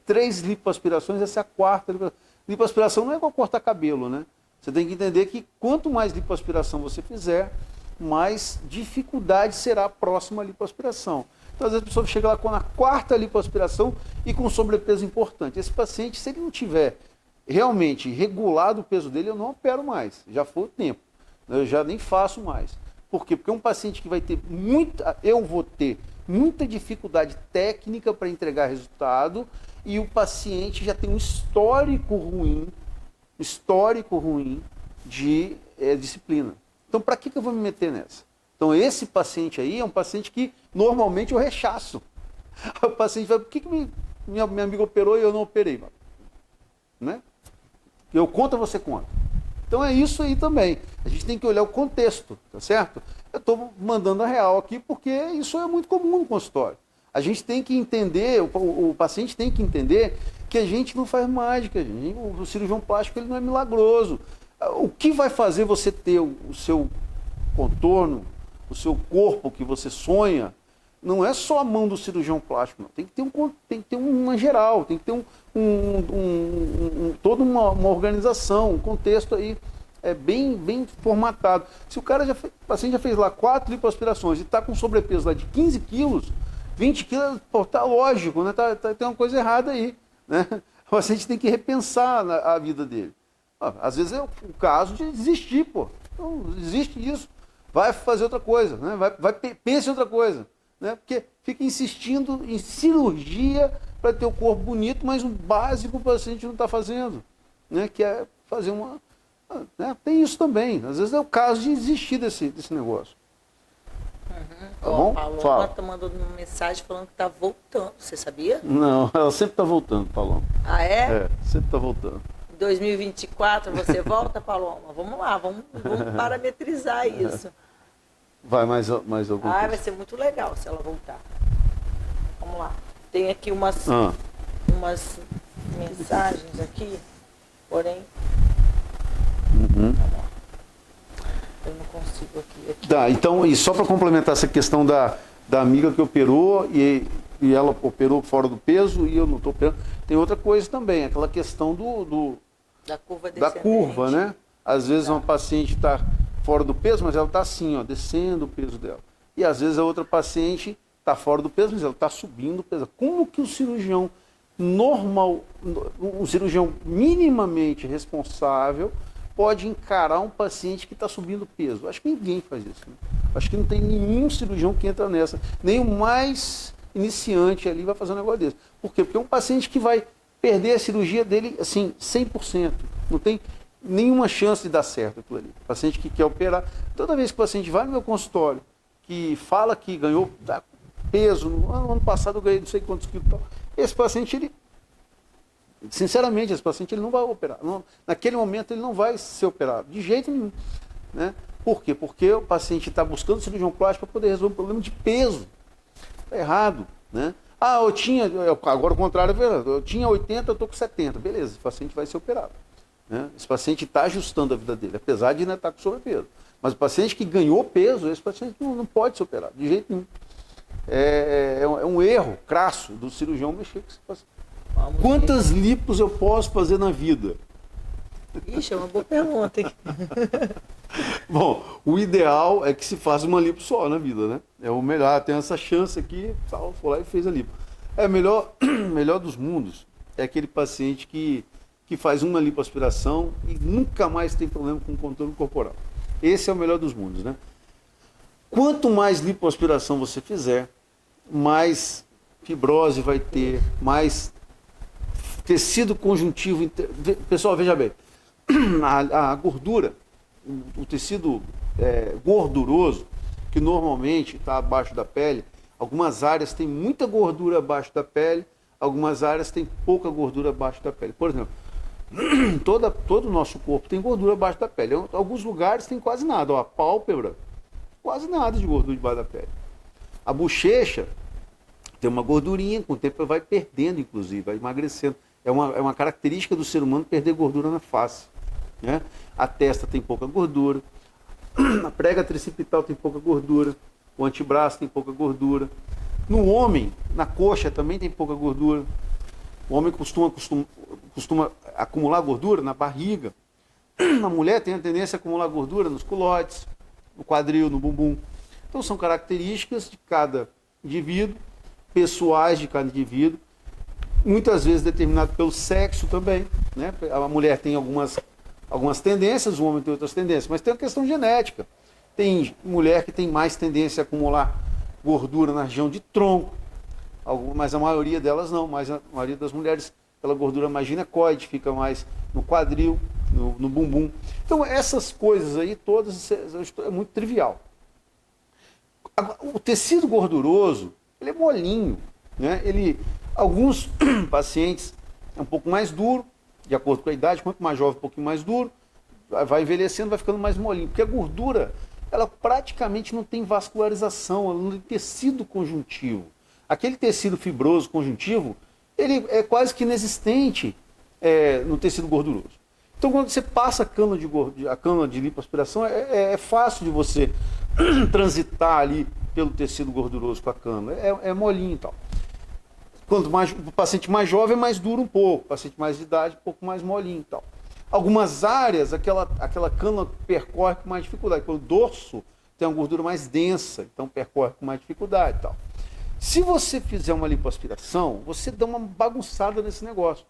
3 lipoaspirações, essa é a 4ª. Lipoaspiração não é igual cortar cabelo, né? Você tem que entender que quanto mais lipoaspiração você fizer, mais dificuldade será a próxima lipoaspiração. Então, às vezes a pessoa chega lá com a 4ª lipoaspiração e com sobrepeso importante. Esse paciente, se ele não tiver realmente regulado o peso dele, eu não opero mais. Já foi o tempo. Eu já nem faço mais. Por quê? Porque um paciente que vai ter eu vou ter muita dificuldade técnica para entregar resultado e o paciente já tem um histórico ruim de disciplina. Então, para que eu vou me meter nessa? Então, esse paciente aí é um paciente que normalmente eu rechaço. O paciente vai, por que minha amiga operou e eu não operei? Né? Eu conto, você conta. Então é isso aí também. A gente tem que olhar o contexto, tá certo? Eu estou mandando a real aqui porque isso é muito comum no consultório. A gente tem que entender, o paciente tem que entender que a gente não faz mágica. O cirurgião plástico ele não é milagroso. O que vai fazer você ter o seu contorno, o seu corpo que você sonha, não é só a mão do cirurgião plástico, não. Tem que ter uma geral, tem que ter toda uma organização, um contexto aí bem formatado. Se o paciente já fez lá 4 lipoaspirações e está com sobrepeso lá de 15 quilos, 20 quilos, pô, tá lógico, né? Tem uma coisa errada aí, né? O paciente tem que repensar a vida dele. Às vezes é o caso de desistir, pô. Então, existe isso. Vai fazer outra coisa, né? Pense em outra coisa. Né? Porque fica insistindo em cirurgia para ter o corpo bonito, mas o básico o paciente não está fazendo, né? Que é fazer uma... Né? Tem isso também. Às vezes é o caso de desistir desse negócio. Tá bom? A Paloma está mandando uma mensagem falando que está voltando. Você sabia? Não, ela sempre está voltando, Paloma. Ah, é? É, sempre está voltando. 2024 você volta, Paloma? Vamos lá, vamos parametrizar isso. Vai mais alguma coisa? Vai ser muito legal se ela voltar. Vamos lá. Tem aqui umas mensagens aqui, porém... Eu não consigo aqui. Tá, então, e só para complementar essa questão da amiga que operou e ela operou fora do peso e eu não estou operando, tem outra coisa também, aquela questão da curva, né? Às vezes uma paciente está fora do peso, mas ela está assim, ó, descendo o peso dela. E às vezes a outra paciente está fora do peso, mas ela está subindo o peso. Como que o cirurgião normal, um cirurgião minimamente responsável, pode encarar um paciente que está subindo peso? Acho que ninguém faz isso. Né? Acho que não tem nenhum cirurgião que entra nessa. Nem o mais iniciante ali vai fazer um negócio desse. Por quê? Porque é um paciente que vai perder a cirurgia dele, assim, 100%. Não tem nenhuma chance de dar certo aquilo ali. O paciente que quer operar, toda vez que o paciente vai no meu consultório, que fala que ganhou peso, no ano passado eu ganhei não sei quantos quilos e tal, esse paciente, sinceramente, esse paciente ele não vai operar. Naquele momento ele não vai ser operado, de jeito nenhum. Né? Por quê? Porque o paciente está buscando cirurgião plástico para poder resolver um problema de peso. Está errado. Né? Eu tinha, agora o contrário é verdade, eu tinha 80, eu estou com 70. Beleza, esse paciente vai ser operado. Né? Esse paciente está ajustando a vida dele, apesar de ainda estar com sobrepeso. Mas o paciente que ganhou peso, esse paciente não pode ser operado, de jeito nenhum. É um erro crasso do cirurgião mexer com esse paciente. Quantas lipos eu posso fazer na vida? Ixi, é uma boa pergunta, hein? Bom, o ideal é que se faça uma lipo só na vida, né? É o melhor, tem essa chance aqui, tal, foi lá e fez a lipo. Melhor dos mundos é aquele paciente que faz uma lipoaspiração e nunca mais tem problema com o controle corporal. Esse é o melhor dos mundos, né? Quanto mais lipoaspiração você fizer, mais fibrose vai ter, mais tecido conjuntivo. Pessoal, veja bem, a gordura, o tecido gorduroso, que normalmente está abaixo da pele, algumas áreas têm muita gordura abaixo da pele, algumas áreas têm pouca gordura abaixo da pele. Por exemplo, todo o nosso corpo tem gordura abaixo da pele. Em alguns lugares tem quase nada. A pálpebra, quase nada de gordura debaixo da pele. A bochecha tem uma gordurinha, com o tempo vai perdendo, inclusive, vai emagrecendo. É uma característica do ser humano perder gordura na face. Né? A testa tem pouca gordura, a prega tricipital tem pouca gordura, o antebraço tem pouca gordura. No homem, na coxa também tem pouca gordura. O homem costuma acumular gordura na barriga. A mulher tem a tendência a acumular gordura nos culotes, no quadril, no bumbum. Então são características de cada indivíduo, pessoais de cada indivíduo, muitas vezes determinado pelo sexo também. Né? A mulher tem algumas tendências, o homem tem outras tendências, mas tem a questão genética. Tem mulher que tem mais tendência a acumular gordura na região de tronco, mas a maioria delas não, mas a maioria das mulheres, aquela gordura mais ginecoide, fica mais no quadril, no bumbum. Então essas coisas aí todas é muito trivial. O tecido gorduroso, ele é molinho, né? Alguns pacientes é um pouco mais duro, de acordo com a idade, quanto mais jovem, um pouquinho mais duro, vai envelhecendo, vai ficando mais molinho, porque a gordura, ela praticamente não tem vascularização, ela não tem tecido conjuntivo. Aquele tecido fibroso conjuntivo, ele é quase que inexistente no tecido gorduroso. Então, quando você passa a cana de lipoaspiração, é fácil de você transitar ali pelo tecido gorduroso com a cana. É molinho e tal. Quanto mais, o paciente mais jovem é mais duro um pouco, o paciente mais de idade um pouco mais molinho e tal. Algumas áreas, aquela cana percorre com mais dificuldade. Quando o dorso tem uma gordura mais densa, então percorre com mais dificuldade e tal. Se você fizer uma lipoaspiração, você dá uma bagunçada nesse negócio.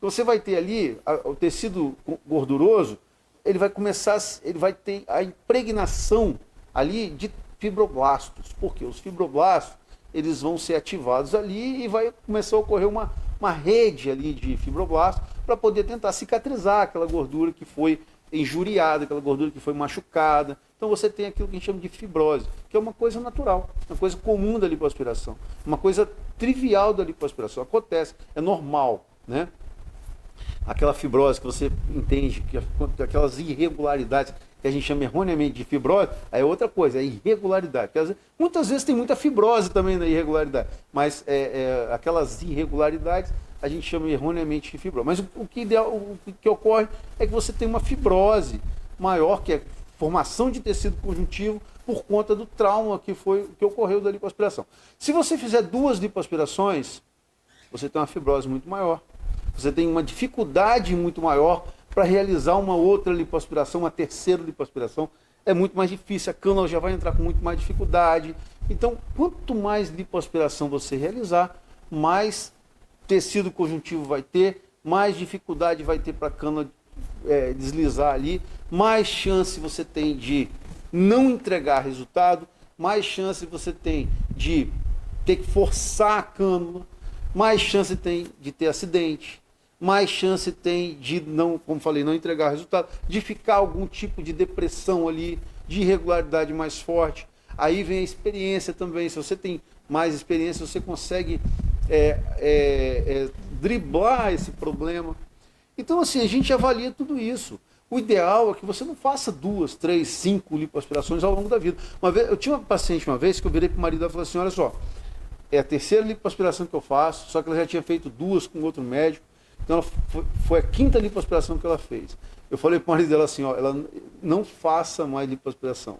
Você vai ter ali o tecido gorduroso, ele vai ter a impregnação ali de fibroblastos. Por quê? Os fibroblastos, eles vão ser ativados ali e vai começar a ocorrer uma rede ali de fibroblastos para poder tentar cicatrizar aquela gordura que foi injuriada, aquela gordura que foi machucada. Então você tem aquilo que a gente chama de fibrose, que é uma coisa natural, uma coisa comum da lipoaspiração, uma coisa trivial da lipoaspiração. Acontece, é normal, né? Aquela fibrose que você entende, aquelas irregularidades que a gente chama erroneamente de fibrose, aí é outra coisa, é irregularidade. Muitas vezes tem muita fibrose também na irregularidade, mas aquelas irregularidades a gente chama erroneamente de fibrose. Mas o que ocorre é que você tem uma fibrose maior, que é formação de tecido conjuntivo por conta do trauma que ocorreu da lipoaspiração. Se você fizer 2 lipoaspirações, você tem uma fibrose muito maior. Você tem uma dificuldade muito maior para realizar uma outra lipoaspiração, uma terceira lipoaspiração. É muito mais difícil, a cânula já vai entrar com muito mais dificuldade. Então, quanto mais lipoaspiração você realizar, mais tecido conjuntivo vai ter, mais dificuldade vai ter para a cânula deslizar ali, mais chance você tem de não entregar resultado, mais chance você tem de ter que forçar a cânula, mais chance tem de ter acidente, mais chance tem de não, como falei, não entregar resultado, de ficar algum tipo de depressão ali, de irregularidade mais forte. Aí vem a experiência também. Se você tem mais experiência, você consegue driblar esse problema. Então, assim, a gente avalia tudo isso. O ideal é que você não faça 2, 3, 5 lipoaspirações ao longo da vida. Eu tinha uma paciente uma vez que eu virei para o marido dela e falei assim, olha só, é a terceira lipoaspiração que eu faço, só que ela já tinha feito 2 com outro médico, então foi a 5ª lipoaspiração que ela fez. Eu falei para o marido dela assim, ó, ela não faça mais lipoaspiração,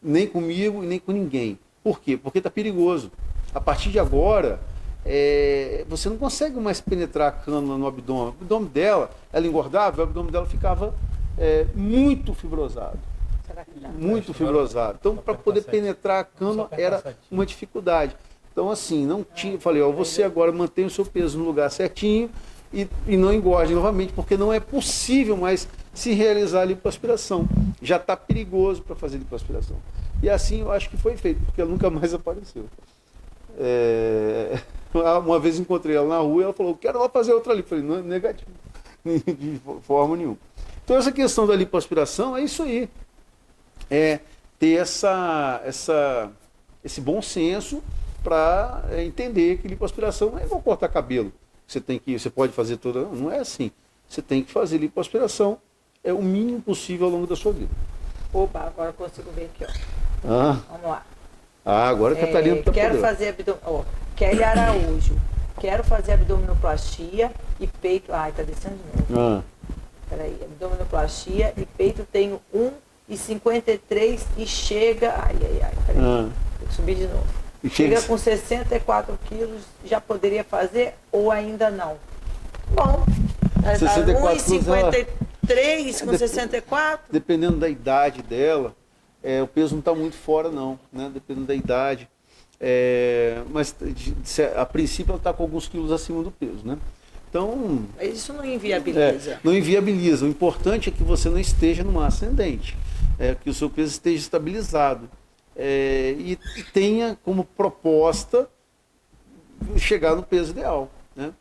nem comigo e nem com ninguém. Por quê? Porque está perigoso. A partir de agora, você não consegue mais penetrar a cânula no abdômen. O abdômen dela, ela engordava, o abdômen dela ficava muito fibrosado. Muito fibrosado. Então, para poder penetrar a cânula era uma dificuldade. Então, assim, não tinha. Falei, ó, você agora mantém o seu peso no lugar certinho e não engorde novamente, porque não é possível mais se realizar a lipoaspiração. Já está perigoso para fazer lipoaspiração. E assim eu acho que foi feito, porque ela nunca mais apareceu. Uma vez encontrei ela na rua e ela falou, quero lá fazer outra ali. Eu falei, não, negativo, de forma nenhuma. Então essa questão da lipoaspiração é isso aí. É ter esse bom senso para entender que lipoaspiração não é igual cortar cabelo. Você pode fazer toda. Não é assim. Você tem que fazer lipoaspiração o mínimo possível ao longo da sua vida. Opa, agora eu consigo ver aqui, ó. Vamos lá. Agora a Catarina está Quero fazer Kelly Araújo. Quero fazer abdominoplastia e peito. Ai, tá descendo de novo. Peraí, abdominoplastia e peito tenho 1,53 e chega. Peraí. Tem que subir de novo. Chega com 64 quilos, já poderia fazer ou ainda não? Bom, 1,53 com 64? Dependendo da idade dela, o peso não está muito fora não, né? Dependendo da idade. Mas a princípio ela está com alguns quilos acima do peso, né? Então, isso não inviabiliza. Não inviabiliza. O importante é que você não esteja numa ascendente, que o seu peso esteja estabilizado. e tenha como proposta chegar no peso ideal, né?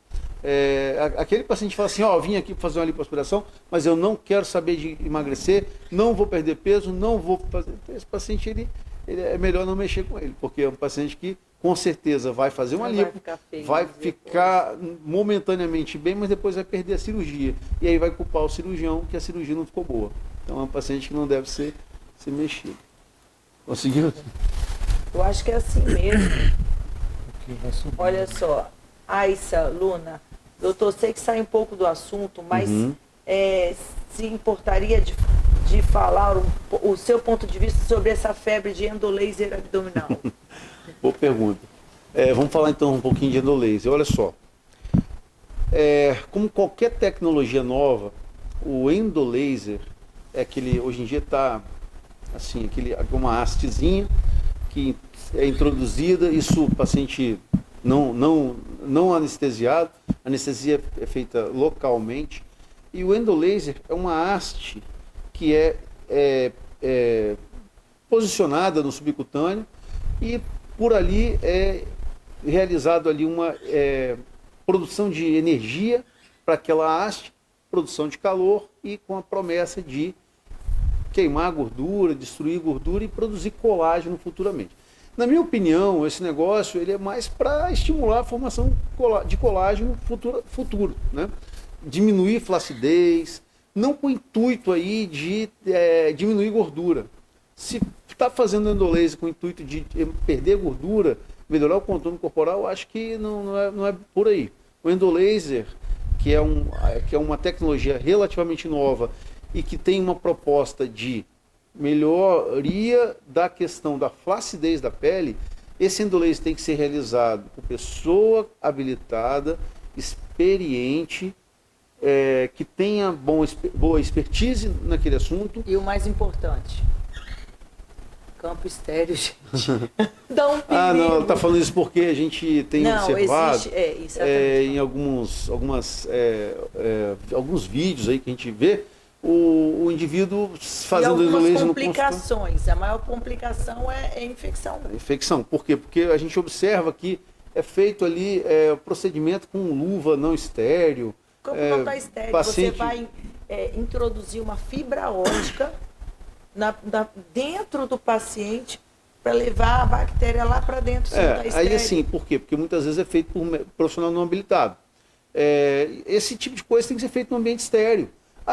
Aquele paciente fala assim, ó, vim aqui fazer uma lipoaspiração, mas eu não quero saber de emagrecer, não vou perder peso, não vou fazer. Esse paciente, ele é melhor não mexer com ele, porque é um paciente que com certeza vai fazer uma lipo, vai ficar momentaneamente bem, mas depois vai perder a cirurgia. E aí vai culpar o cirurgião que a cirurgia não ficou boa. Então é um paciente que não deve ser mexido. Conseguiu? Eu acho que é assim mesmo. Olha só, Aissa, Luna, doutor, sei que sai um pouco do assunto, mas se importaria de falar o seu ponto de vista sobre essa febre de endolaser abdominal? Boa pergunta. Vamos falar então um pouquinho de endolaser. Olha só, como qualquer tecnologia nova, o endolaser hoje em dia está assim, uma hastezinha que é introduzida, isso o paciente não anestesiado, a anestesia é feita localmente, e o endolaser é uma haste que é posicionada no subcutâneo e por ali é realizado ali uma produção de energia para aquela haste, produção de calor e com a promessa de queimar a gordura, destruir gordura e produzir colágeno futuramente. Na minha opinião, esse negócio ele é mais para estimular a formação de colágeno futuro, né? Diminuir flacidez, não com o intuito aí de diminuir gordura. Se está fazendo endolaser com o intuito de perder gordura, melhorar o contorno corporal, eu acho que não é por aí. O endolaser, que é uma tecnologia relativamente nova e que tem uma proposta de melhoria da questão da flacidez da pele, esse endolaser tem que ser realizado por pessoa habilitada, experiente, que tenha boa expertise naquele assunto. E o mais importante, campo estéreo, gente. Dá um perigo. Ah, não, ela está falando isso porque a gente tem observado em alguns vídeos aí que a gente vê, o indivíduo fazendo endolaser no complicações. A maior complicação é infecção. Infecção. Por quê? Porque a gente observa que é feito ali procedimento com luva não estéreo. Como não está estéreo, paciente... você vai introduzir uma fibra ótica dentro do paciente para levar a bactéria lá para dentro. Aí assim, por quê? Porque muitas vezes é feito por um profissional não habilitado. Esse tipo de coisa tem que ser feito no ambiente estéreo.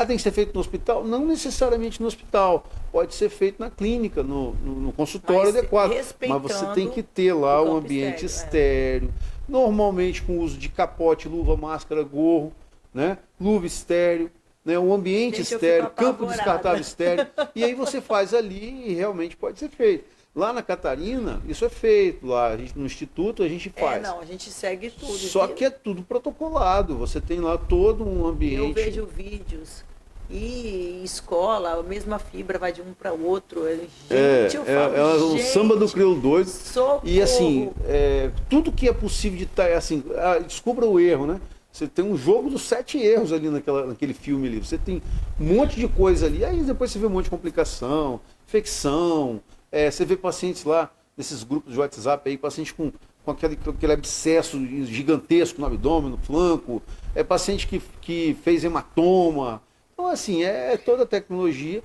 Tem que ser feito no hospital? Não necessariamente no hospital. Pode ser feito na clínica, no consultório adequado. Mas você tem que ter lá um ambiente estéreo. Normalmente com o uso de capote, luva, máscara, gorro, né? Luva estéreo, né? Um ambiente estéreo, campo descartável estéreo. E aí você faz ali e realmente pode ser feito. Lá na Catarina, isso é feito. Lá no Instituto a gente faz. A gente segue tudo. Só que é tudo protocolado. Você tem lá todo um ambiente. Eu vejo vídeos e escola, a mesma fibra vai de um para o outro. Gente, eu falo, um samba do crioulo doido. Socorro. E assim, tudo que é possível de estar, assim, descubra o erro, né? Você tem um jogo dos 7 erros ali naquele filme ali. Você tem um monte de coisa ali. Aí depois você vê um monte de complicação, infecção. Você vê pacientes lá, nesses grupos de WhatsApp aí, paciente com aquele abscesso gigantesco no abdômen, no flanco. Paciente que fez hematoma. Então, assim, toda a tecnologia.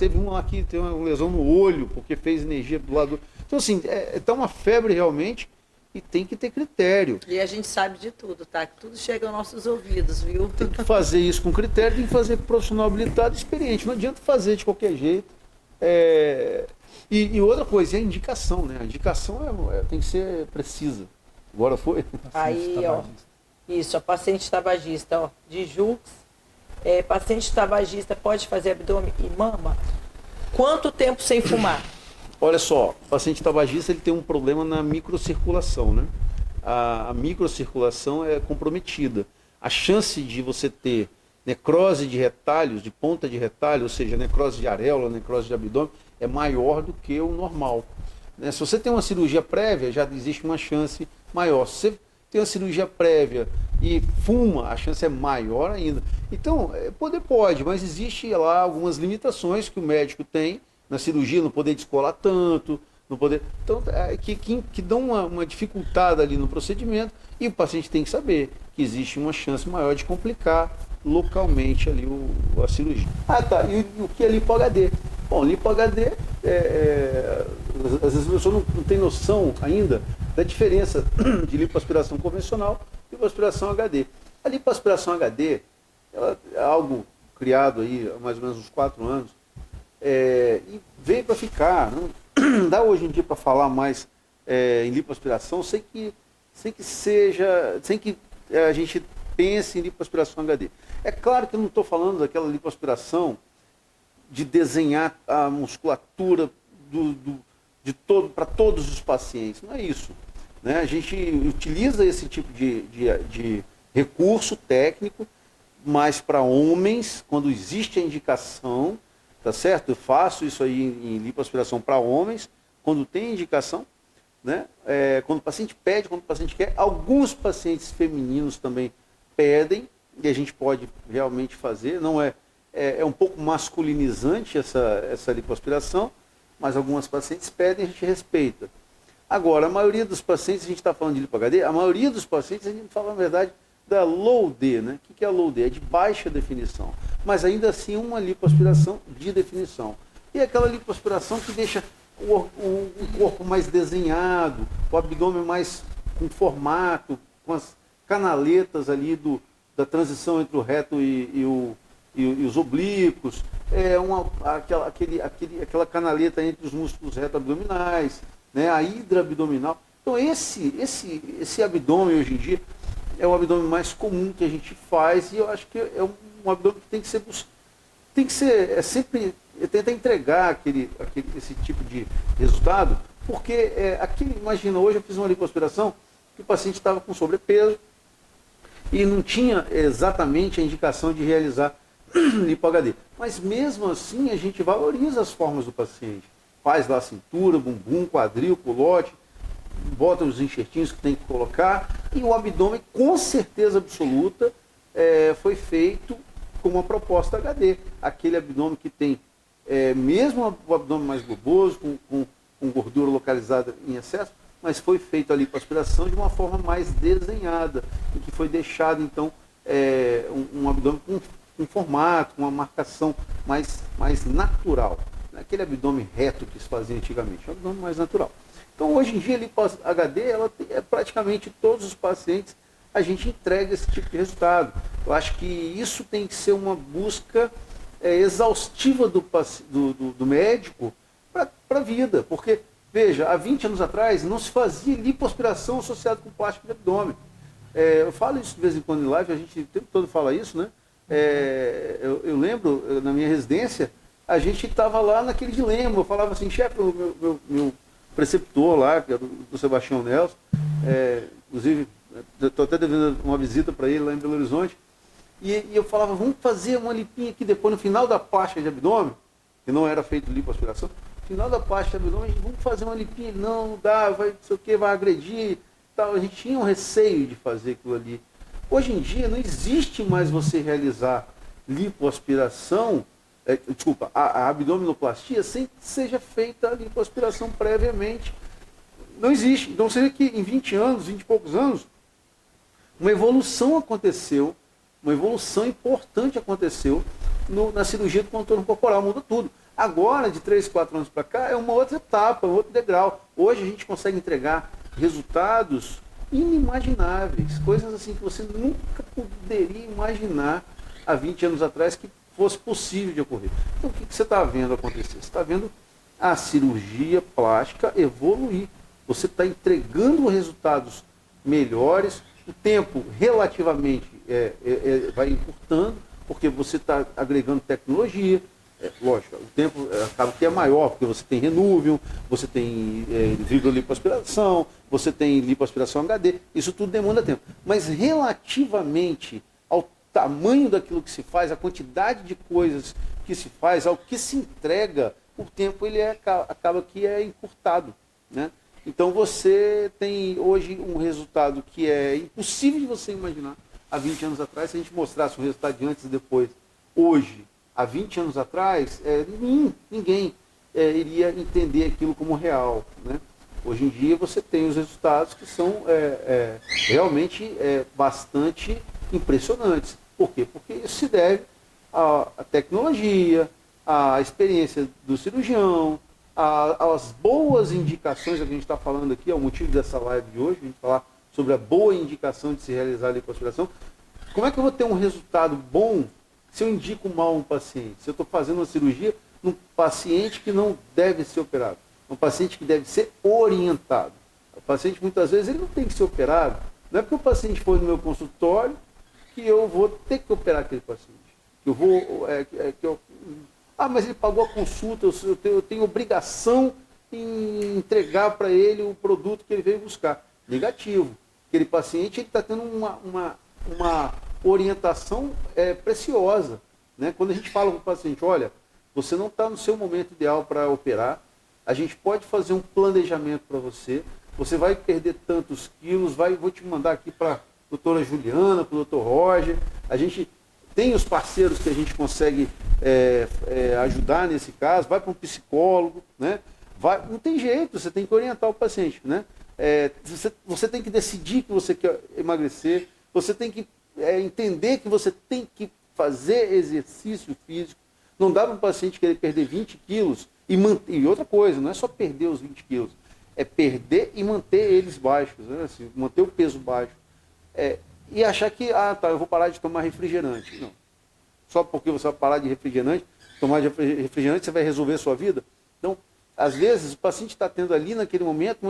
Teve um aqui, tem uma lesão no olho, porque fez energia do lado. Então, assim, tá uma febre realmente e tem que ter critério. E a gente sabe de tudo, tá? Tudo chega aos nossos ouvidos, viu? Tem que fazer isso com critério, tem que fazer com profissional habilitado, experiente. Não adianta fazer de qualquer jeito. E outra coisa, é a indicação, né? A indicação tem que ser precisa. Agora foi? Aí, ó. Isso, a paciente tabagista, ó. De Jux. Paciente tabagista pode fazer abdômen e mama? Quanto tempo sem fumar? Olha só, o paciente tabagista ele tem um problema na microcirculação, né? A microcirculação é comprometida. A chance de você ter necrose de retalhos, de ponta de retalho, ou seja, necrose de areola, necrose de abdômen, é maior do que o normal. Né? Se você tem uma cirurgia prévia, já existe uma chance maior. Se você tem uma cirurgia prévia e fuma, a chance é maior ainda. Então, pode, mas existe lá algumas limitações que o médico tem na cirurgia não poder descolar tanto, não poder. Então, que dão uma dificultada ali no procedimento, e o paciente tem que saber que existe uma chance maior de complicar localmente ali a cirurgia. Ah, tá. E o que é lipo-HD? Bom, lipo-HD, às vezes a pessoa não tem noção ainda da diferença de lipoaspiração convencional e lipoaspiração HD. A lipoaspiração HD, ela é algo criado aí há mais ou menos uns 4 anos, e veio para ficar. Não dá hoje em dia para falar mais em lipoaspiração sem que a gente pense em lipoaspiração HD. É claro que eu não estou falando daquela lipoaspiração de desenhar a musculatura para todos os pacientes. Não é isso. Né? A gente utiliza esse tipo de recurso técnico, mas para homens, quando existe a indicação, tá certo? Eu faço isso aí em lipoaspiração para homens, quando tem indicação, né? Quando o paciente pede, quando o paciente quer. Alguns pacientes femininos também pedem, e a gente pode realmente fazer. Não é um pouco masculinizante essa lipoaspiração, mas algumas pacientes pedem, a gente respeita. Agora, a maioria dos pacientes, a gente está falando de lipo-HD, a maioria dos pacientes, a gente fala, na verdade, da low D, né? O que é a low D? É de baixa definição, mas ainda assim uma lipoaspiração de definição. E aquela lipoaspiração que deixa o corpo mais desenhado, o abdômen mais com formato, com as canaletas ali da transição entre o reto e os oblíquos, aquela canaleta entre os músculos reto-abdominais, né? A hidra abdominal. Então esse abdômen hoje em dia é o abdômen mais comum que a gente faz, e eu acho que é um abdômen que tem que ser sempre tentar entregar esse tipo de resultado, porque imagina, hoje eu fiz uma lipoaspiração que o paciente estava com sobrepeso e não tinha exatamente a indicação de realizar lipo-HD. Mas mesmo assim a gente valoriza as formas do paciente. Faz lá cintura, bumbum, quadril, culote, bota os enxertinhos que tem que colocar, e o abdômen, com certeza absoluta, foi feito com uma proposta HD. Aquele abdômen que tem, mesmo o abdômen mais globoso, com gordura localizada em excesso, mas foi feito ali com aspiração de uma forma mais desenhada, em que foi deixado, então, um abdômen com formato, com uma marcação mais natural. Aquele abdômen reto que se fazia antigamente, é um abdômen mais natural. Então, hoje em dia, a lipo-HD, praticamente todos os pacientes, a gente entrega esse tipo de resultado. Eu acho que isso tem que ser uma busca exaustiva do médico para a vida. Porque, veja, há 20 anos atrás não se fazia lipoaspiração associada com plástico de abdômen. Eu falo isso de vez em quando em live, a gente o tempo todo fala isso, né? Eu lembro, na minha residência, a gente estava lá naquele dilema. Eu falava assim, chefe, meu preceptor lá, que era do Sebastião Nelson, inclusive, estou até devendo uma visita para ele lá em Belo Horizonte, e eu falava, vamos fazer uma lipinha aqui depois, no final da plástica de abdômen, que não era feito lipoaspiração, no final da plástica de abdômen, vamos fazer uma lipinha, não dá, não sei o que, vai agredir, tal. A gente tinha um receio de fazer aquilo ali. Hoje em dia não existe mais você realizar lipoaspiração, a abdominoplastia sem que seja feita a lipoaspiração previamente. Não existe. Então você vê que em 20 anos, 20 e poucos anos, uma evolução aconteceu, uma evolução importante aconteceu na cirurgia do contorno corporal, muda tudo. Agora, de 3, 4 anos para cá, é uma outra etapa, um outro degrau. Hoje a gente consegue entregar resultados inimagináveis, coisas assim que você nunca poderia imaginar há 20 anos atrás que fosse possível de ocorrer. Então o que você está vendo acontecer? Você está vendo a cirurgia plástica evoluir. Você está entregando resultados melhores, o tempo relativamente vai encurtando, porque você está agregando tecnologia. Lógico, o tempo acaba que é maior, porque você tem renúvio, você tem vibrolipoaspiração, você tem lipoaspiração HD, isso tudo demanda tempo. Mas relativamente ao tamanho daquilo que se faz, a quantidade de coisas que se faz, ao que se entrega, o tempo ele acaba que é encurtado, né? Então você tem hoje um resultado que é impossível de você imaginar há 20 anos atrás. Se a gente mostrasse o resultado de antes e depois, hoje, há 20 anos atrás, ninguém. iria entender aquilo como real, né? Hoje em dia você tem os resultados que são realmente bastante impressionantes. Por quê? Porque isso se deve à tecnologia, à experiência do cirurgião, às boas indicações, que a gente está falando aqui, é o motivo dessa live de hoje, a gente falar sobre a boa indicação de se realizar a lipoaspiração. Como é que eu vou ter um resultado bom se eu indico mal um paciente? Se eu estou fazendo uma cirurgia num paciente que não deve ser operado, um paciente que deve ser orientado. O paciente, muitas vezes, ele não tem que ser operado. Não é porque o paciente foi no meu consultório que eu vou ter que operar aquele paciente. Mas ele pagou a consulta, eu tenho obrigação em entregar para ele o produto que ele veio buscar. Negativo. Aquele paciente está tendo uma orientação preciosa. Né? Quando a gente fala com o paciente, olha, você não está no seu momento ideal para operar, a gente pode fazer um planejamento para você, você vai perder tantos quilos, vou te mandar aqui para a doutora Juliana, para o doutor Roger, a gente tem os parceiros que a gente consegue ajudar nesse caso, vai para um psicólogo, né? Não tem jeito, você tem que orientar o paciente, né? Você tem que decidir que você quer emagrecer, você tem que entender que você tem que fazer exercício físico. Não dá para um paciente querer perder 20 quilos e outra coisa, não é só perder os 20 quilos, é perder e manter eles baixos, né? Assim, manter o peso baixo. E achar que, eu vou parar de tomar refrigerante. Não. Só porque você vai parar de tomar refrigerante, você vai resolver a sua vida? Então, às vezes, o paciente está tendo ali, naquele momento,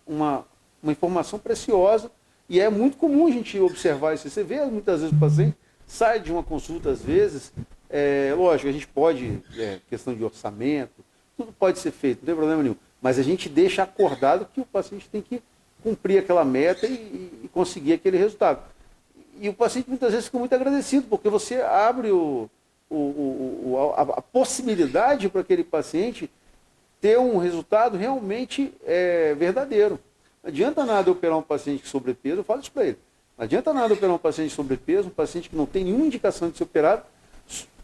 uma informação preciosa, e é muito comum a gente observar isso. Você vê, muitas vezes, o paciente sai de uma consulta, às vezes, lógico, a gente pode, questão de orçamento, tudo pode ser feito, não tem problema nenhum, mas a gente deixa acordado que o paciente tem que cumprir aquela meta e conseguir aquele resultado. E o paciente muitas vezes fica muito agradecido, porque você abre a possibilidade para aquele paciente ter um resultado realmente verdadeiro. Não adianta nada eu operar um paciente com sobrepeso, eu falo isso para ele. Não adianta nada eu operar um paciente com sobrepeso, um paciente que não tem nenhuma indicação de ser operado,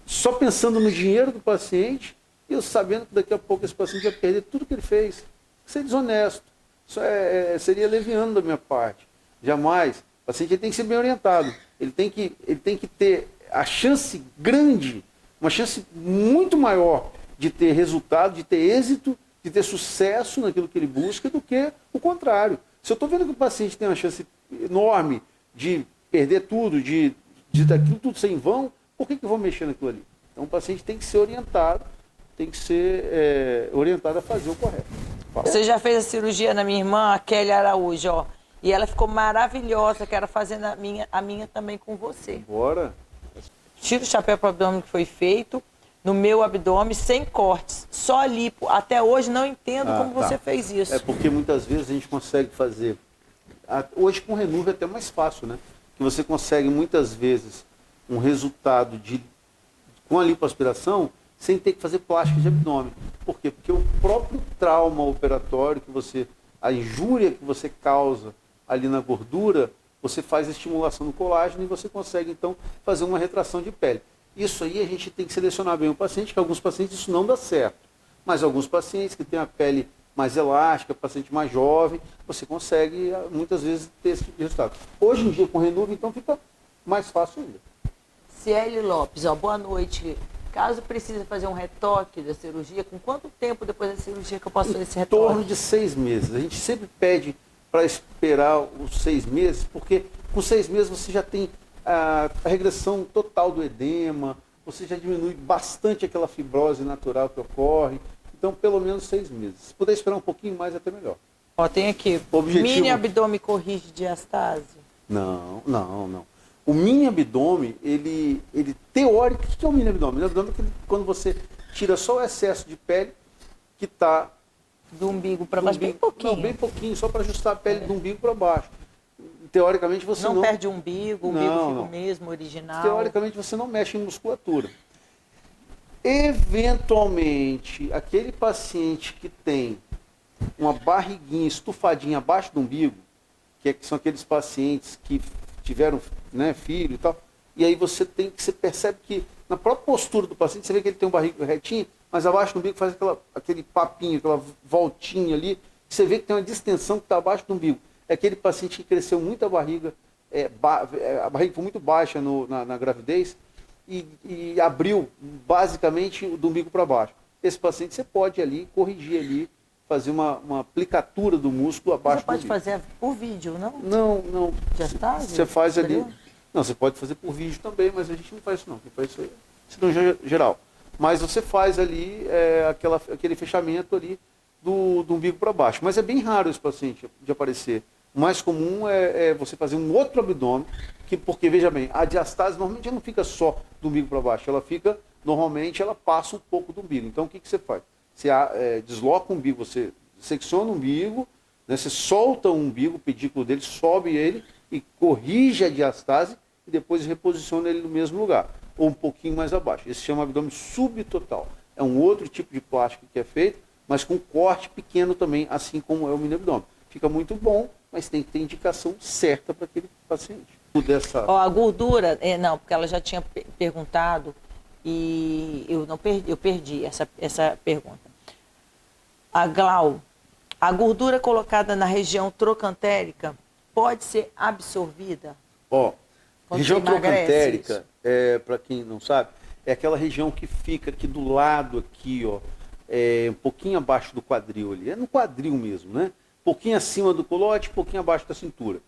só pensando no dinheiro do paciente, e eu sabendo que daqui a pouco esse paciente vai perder tudo que ele fez. Isso é desonesto. Isso seria leviano da minha parte. Jamais. O paciente tem que ser bem orientado. Ele tem que ter a chance grande, uma chance muito maior de ter resultado, de ter êxito, de ter sucesso naquilo que ele busca, do que o contrário. Se eu estou vendo que o paciente tem uma chance enorme de perder tudo, de daquilo tudo ser em vão, por que eu vou mexer naquilo ali? Então o paciente tem que ser orientado, a fazer o correto. Você já fez a cirurgia na minha irmã, a Kelly Araújo, ó. E ela ficou maravilhosa, quero fazer a minha também com você. Bora. Tira o chapéu para o abdômen que foi feito, no meu abdômen, sem cortes, só lipo. Até hoje não entendo como você fez isso. É porque muitas vezes a gente consegue fazer. Hoje com o Renuve é até mais fácil, né? Que você consegue muitas vezes um resultado com a lipoaspiração sem ter que fazer plástica de abdômen. Por quê? Porque o próprio trauma operatório a injúria que você causa ali na gordura, você faz a estimulação do colágeno e você consegue, então, fazer uma retração de pele. Isso aí a gente tem que selecionar bem o paciente, que alguns pacientes isso não dá certo. Mas alguns pacientes que têm a pele mais elástica, paciente mais jovem, você consegue, muitas vezes, ter esse tipo de resultado. Hoje em dia, com o Renuve, então, fica mais fácil ainda. Ciele Lopes, boa noite. Caso precise fazer um retoque da cirurgia, com quanto tempo depois da cirurgia que eu posso fazer esse retoque? Em torno de 6 meses. A gente sempre pede para esperar os 6 meses, porque com 6 meses você já tem a regressão total do edema, você já diminui bastante aquela fibrose natural que ocorre. Então, pelo menos 6 meses. Se puder esperar um pouquinho mais, até melhor. Tem aqui, mini abdômen corrige diastase? Não. O mini abdômen, ele teórico, o que é o mini abdômen? O mini abdômen é quando você tira só o excesso de pele que está do umbigo para baixo, bem pouquinho. Não, bem pouquinho, só para ajustar a pele do umbigo para baixo. Teoricamente você não perde o umbigo fica o mesmo, original. Teoricamente você não mexe em musculatura. Eventualmente, aquele paciente que tem uma barriguinha estufadinha abaixo do umbigo, que são aqueles pacientes que tiveram, né, filho e tal, e aí você percebe que na própria postura do paciente, você vê que ele tem um barrigo retinho, mas abaixo do umbigo faz aquele papinho, aquela voltinha ali, você vê que tem uma distensão que está abaixo do umbigo. É aquele paciente que cresceu muito a barriga, a barriga foi muito baixa na gravidez e abriu basicamente do umbigo para baixo. Esse paciente você pode ali corrigir ali, fazer uma aplicatura do músculo abaixo do umbigo. Você pode fazer por vídeo, não? Não. Diastásia? Você faz ali. Não, você pode fazer por vídeo também, mas a gente não faz isso não. Quem faz isso aí é cirurgia geral. Mas você faz ali aquele fechamento ali do umbigo para baixo. Mas é bem raro esse paciente de aparecer. O mais comum é você fazer um outro abdômen, porque, veja bem, a diastase normalmente não fica só do umbigo para baixo, normalmente ela passa um pouco do umbigo. Então o que você faz? Você desloca o umbigo, você secciona o umbigo, né, você solta o umbigo, o pedículo dele, sobe ele e corrige a diastase e depois reposiciona ele no mesmo lugar, ou um pouquinho mais abaixo. Esse se chama abdômen subtotal. É um outro tipo de plástica que é feito, mas com corte pequeno também, assim como é o mini abdômen. Fica muito bom, mas tem que ter indicação certa para aquele paciente. A gordura, não, porque ela já tinha perguntado e eu perdi essa pergunta. A Glau, a gordura colocada na região trocantérica pode ser absorvida? Região trocantérica, para quem não sabe, é aquela região que fica aqui do lado, aqui, um pouquinho abaixo do quadril ali. É no quadril mesmo, né? Um pouquinho acima do culote, um pouquinho abaixo da cintura.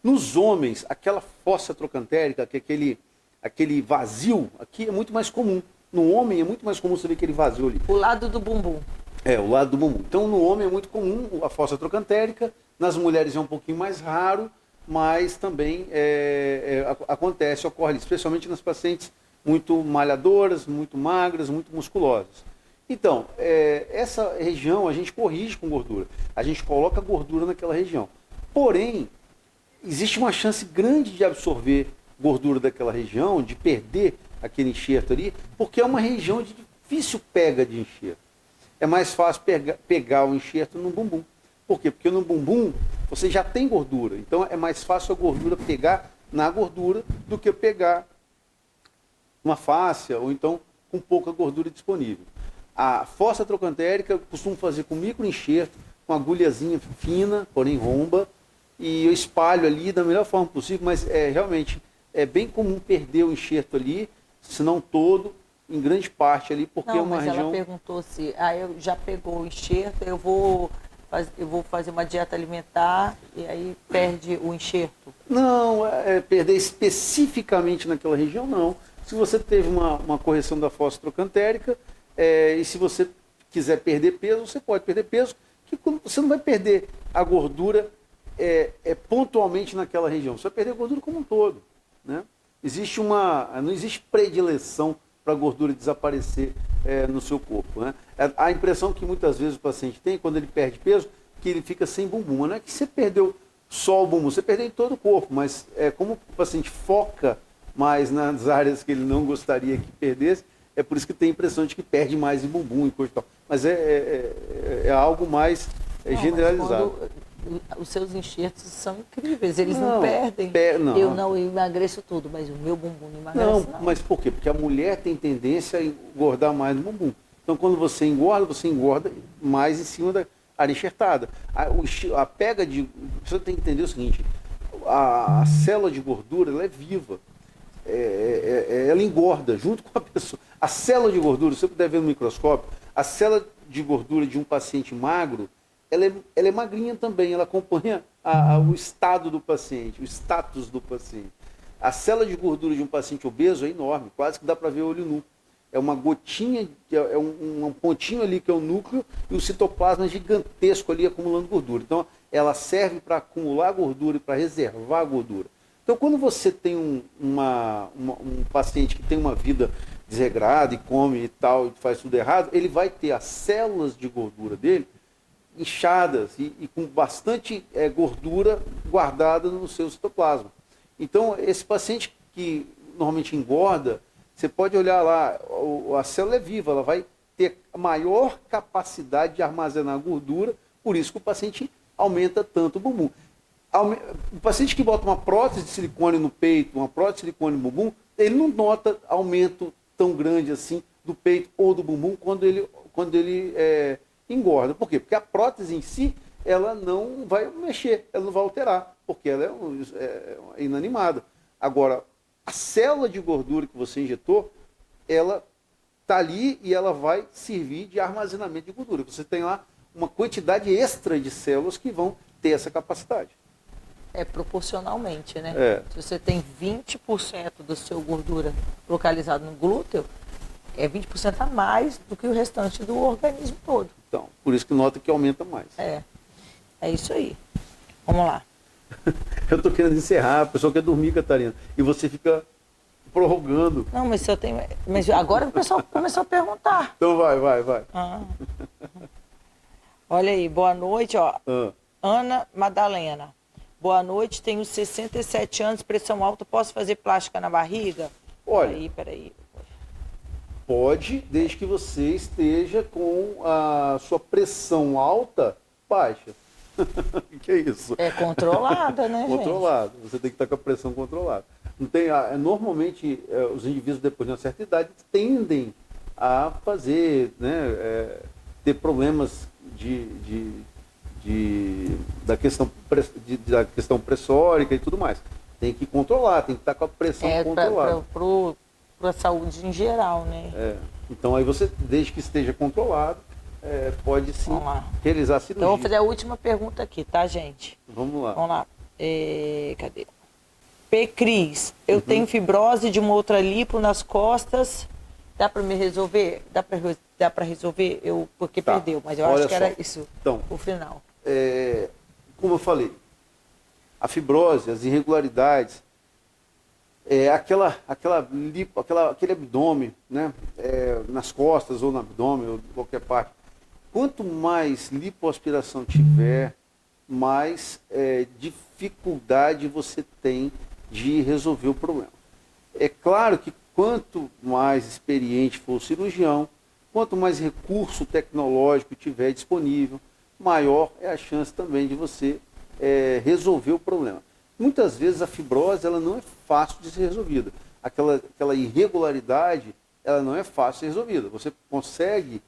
Nos homens, aquela fossa trocantérica, que é aquele vazio, aqui é muito mais comum. No homem é muito mais comum você ver aquele vazio ali. O lado do bumbum. O lado do bumbum. Então, no homem é muito comum a fossa trocantérica, nas mulheres é um pouquinho mais raro, mas também acontece, ocorre ali, especialmente nas pacientes muito malhadoras, muito magras, muito musculosas. Então, essa região a gente corrige com gordura. A gente coloca gordura naquela região. Porém, existe uma chance grande de absorver gordura daquela região, de perder aquele enxerto ali, porque é uma região de difícil pega de enxerto. É mais fácil pegar o enxerto no bumbum. Por quê? Porque no bumbum você já tem gordura. Então é mais fácil a gordura pegar na gordura do que pegar uma fáscia ou então com pouca gordura disponível. A fossa trocantérica eu costumo fazer com microenxerto, com agulhazinha fina, porém romba, e eu espalho ali da melhor forma possível, mas realmente é bem comum perder o enxerto ali, se não todo, em grande parte ali, porque é uma região... Ela perguntou se eu já pegou o enxerto, eu vou fazer uma dieta alimentar e aí perde o enxerto? Não, perder especificamente naquela região, não. Se você teve uma correção da fossa trocantérica, e se você quiser perder peso, você pode perder peso, que você não vai perder a gordura pontualmente naquela região, você vai perder a gordura como um todo, né? Não existe predileção para a gordura desaparecer no seu corpo, né? A impressão que muitas vezes o paciente tem quando ele perde peso, que ele fica sem bumbum. Mas não é que você perdeu só o bumbum, você perdeu em todo o corpo, mas como o paciente foca mais nas áreas que ele não gostaria que perdesse, é por isso que tem a impressão de que perde mais em bumbum e coisa e tal. Mas é algo mais generalizado. Os seus enxertos são incríveis, eles não perdem. Eu emagreço tudo, mas o meu bumbum não emagrece. Não, mas por quê? Porque a mulher tem tendência a engordar mais no bumbum. Então, quando você engorda mais em cima da área enxertada. A pega de... Você tem que entender o seguinte, a célula de gordura, ela é viva. Ela engorda junto com a pessoa. A célula de gordura, se você puder ver no microscópio, a célula de gordura de um paciente magro, ela é magrinha também, ela acompanha o estado do paciente, o status do paciente. A célula de gordura de um paciente obeso é enorme, quase que dá para ver olho nu. É uma gotinha, um pontinho ali que é o núcleo e o citoplasma gigantesco ali acumulando gordura. Então, ela serve para acumular gordura e para reservar gordura. Então, quando você tem um paciente que tem uma vida desregrada e come e tal, e faz tudo errado, ele vai ter as células de gordura dele inchadas e com bastante gordura guardada no seu citoplasma. Então, esse paciente que normalmente engorda, você pode olhar lá, a célula é viva, ela vai ter maior capacidade de armazenar gordura, por isso que o paciente aumenta tanto o bumbum. O paciente que bota uma prótese de silicone no peito, uma prótese de silicone no bumbum, ele não nota aumento tão grande assim do peito ou do bumbum quando ele engorda. Por quê? Porque a prótese em si, ela não vai mexer, ela não vai alterar, porque ela é inanimada. Agora, a célula de gordura que você injetou, ela está ali e ela vai servir de armazenamento de gordura. Você tem lá uma quantidade extra de células que vão ter essa capacidade. É proporcionalmente, né? É. Se você tem 20% da sua gordura localizada no glúteo, é 20% a mais do que o restante do organismo todo. Então, por isso que nota que aumenta mais. É isso aí. Vamos lá. Eu estou querendo encerrar, a pessoa quer dormir, Catarina, e você fica prorrogando. Não, mas mas agora o pessoal começou a perguntar. Então vai. Ah. Olha aí, boa noite, ó. Ana Madalena. Boa noite, tenho 67 anos, pressão alta, posso fazer plástica na barriga? Olha, Peraí. Pode, desde que você esteja com a sua pressão alta baixa. Que é isso? É controlada, né, gente? Controlado. Você tem que estar com a pressão controlada. Não tem, normalmente, os indivíduos depois de uma certa idade tendem a fazer, né, ter problemas da questão pressórica e tudo mais. Tem que controlar, tem que estar com a pressão controlada. Para a saúde em geral, né? Então aí você, desde que esteja controlado, pode sim realizar a cirurgia. Então eu vou fazer a última pergunta aqui, tá, gente? Vamos lá. Vamos lá. Cadê? P. Cris, eu tenho fibrose de uma outra lipo nas costas. Dá para me resolver? Dá para resolver? Porque perdeu, mas eu acho que era isso. Então, o final. Como eu falei, a fibrose, as irregularidades, aquele abdômen, né, nas costas ou no abdômen ou em qualquer parte. Quanto mais lipoaspiração tiver, mais dificuldade você tem de resolver o problema. É claro que quanto mais experiente for o cirurgião, quanto mais recurso tecnológico tiver disponível, maior é a chance também de você resolver o problema. Muitas vezes a fibrose ela não é fácil de ser resolvida. Aquela irregularidade ela não é fácil de ser resolvida. Você consegue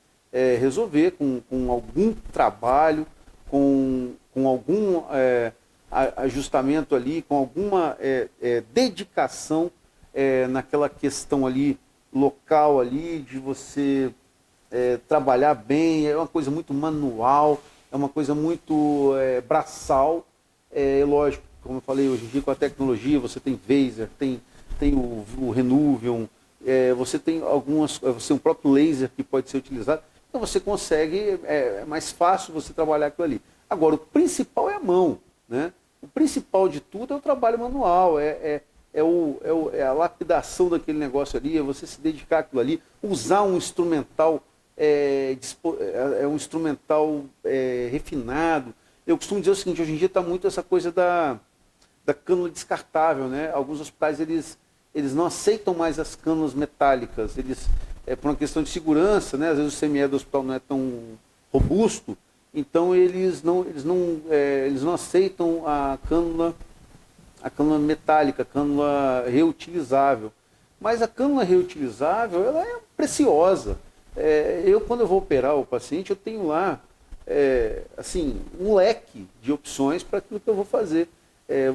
resolver com algum trabalho, com algum ajustamento ali, com alguma dedicação naquela questão ali local ali de você trabalhar bem. É uma coisa muito manual, é uma coisa muito braçal. Lógico, como eu falei, hoje em dia com a tecnologia você tem Vaser, tem o Renuvium, você tem um próprio laser que pode ser utilizado. Então você consegue, é mais fácil você trabalhar aquilo ali. Agora, o principal é a mão, né? O principal de tudo é o trabalho manual, é a lapidação daquele negócio ali, é você se dedicar àquilo ali, usar um instrumental, refinado. Eu costumo dizer o seguinte, hoje em dia está muito essa coisa da cânula descartável, né? Alguns hospitais, eles não aceitam mais as cânulas metálicas, por uma questão de segurança, né? Às vezes o CME do hospital não é tão robusto, então eles não aceitam a cânula metálica, a cânula reutilizável. Mas a cânula reutilizável, ela é preciosa. Quando eu vou operar o paciente, eu tenho lá um leque de opções para aquilo que eu vou fazer.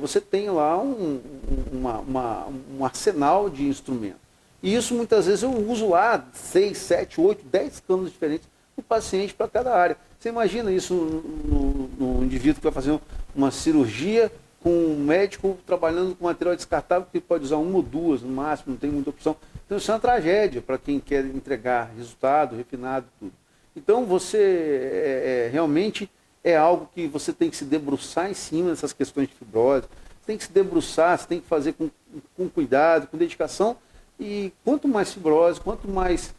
Você tem lá um arsenal de instrumentos. E isso muitas vezes eu uso lá 6, 7, 8, 10 cânulas diferentes do paciente para cada área. Você imagina isso no indivíduo que vai fazer uma cirurgia com um médico trabalhando com material descartável que pode usar uma ou duas no máximo, não tem muita opção. Então isso é uma tragédia para quem quer entregar resultado, refinado, tudo. Então você realmente é algo que você tem que se debruçar em cima dessas questões de fibrose, você tem que se debruçar, você tem que fazer com cuidado, com dedicação, e quanto mais fibrose, quanto mais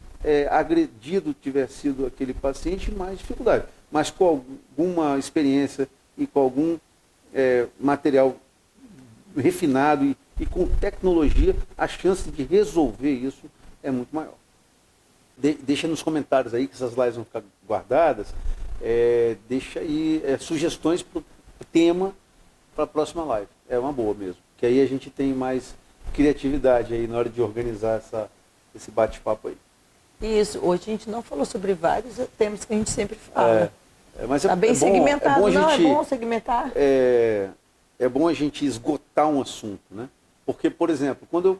agredido tiver sido aquele paciente, mais dificuldade. Mas com alguma experiência e com algum material refinado e com tecnologia, a chance de resolver isso é muito maior. Deixa nos comentários aí, que essas lives vão ficar guardadas, deixa aí sugestões para o tema para a próxima live. É uma boa mesmo, que aí a gente tem mais criatividade aí na hora de organizar esse bate-papo aí. Isso, hoje a gente não falou sobre vários temas que a gente sempre fala. Mas Está bem segmentado, bom não? É bom segmentar? É bom a gente esgotar um assunto, né? Porque, por exemplo, quando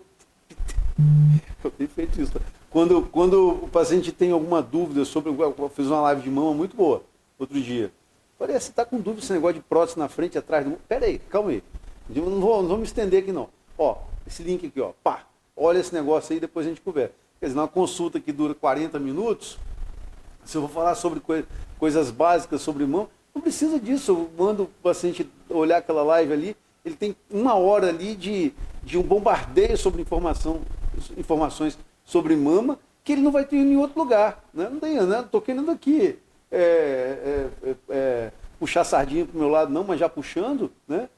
eu tenho feito isso, tá? Quando o paciente tem alguma dúvida sobre... Eu fiz uma live de mama muito boa outro dia. Falei, você está com dúvida desse negócio de prótese na frente e atrás? Pera aí, calma aí. Eu não vou me estender aqui, não. Ó, esse link aqui, ó, pá, olha esse negócio aí, depois a gente conversa. Quer dizer, uma consulta que dura 40 minutos, se eu vou falar sobre coisas básicas sobre mama, não precisa disso. Eu mando o paciente olhar aquela live ali, ele tem 1 hora ali de um bombardeio sobre informações sobre mama, que ele não vai ter em nenhum outro lugar. Né? Não tem, né? Estou querendo aqui puxar a sardinha para o meu lado, não, mas já puxando, né?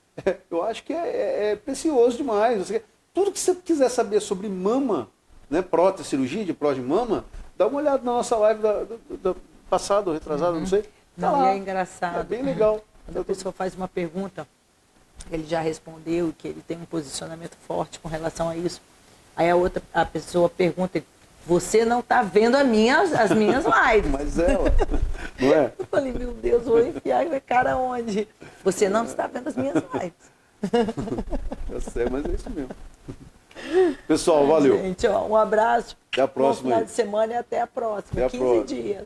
Eu acho que é precioso demais. Tudo que você quiser saber sobre mama, né, prótese, cirurgia de prótese de mama, dá uma olhada na nossa live da passada, retrasada, não sei. Tá Não, lá. e é engraçado. É bem legal. Quando a pessoa faz uma pergunta, ele já respondeu que ele tem um posicionamento forte com relação a isso. Aí a pessoa pergunta, você não está vendo as minhas lives. Mas ela, não é? Eu falei, meu Deus, vou enfiar a cara onde? Você não está vendo as minhas lives. Eu sei, mas é isso mesmo. Pessoal, valeu. Gente, ó, um abraço. Até a próxima. Bom final de semana e até a próxima. Até a 15 próxima. dias.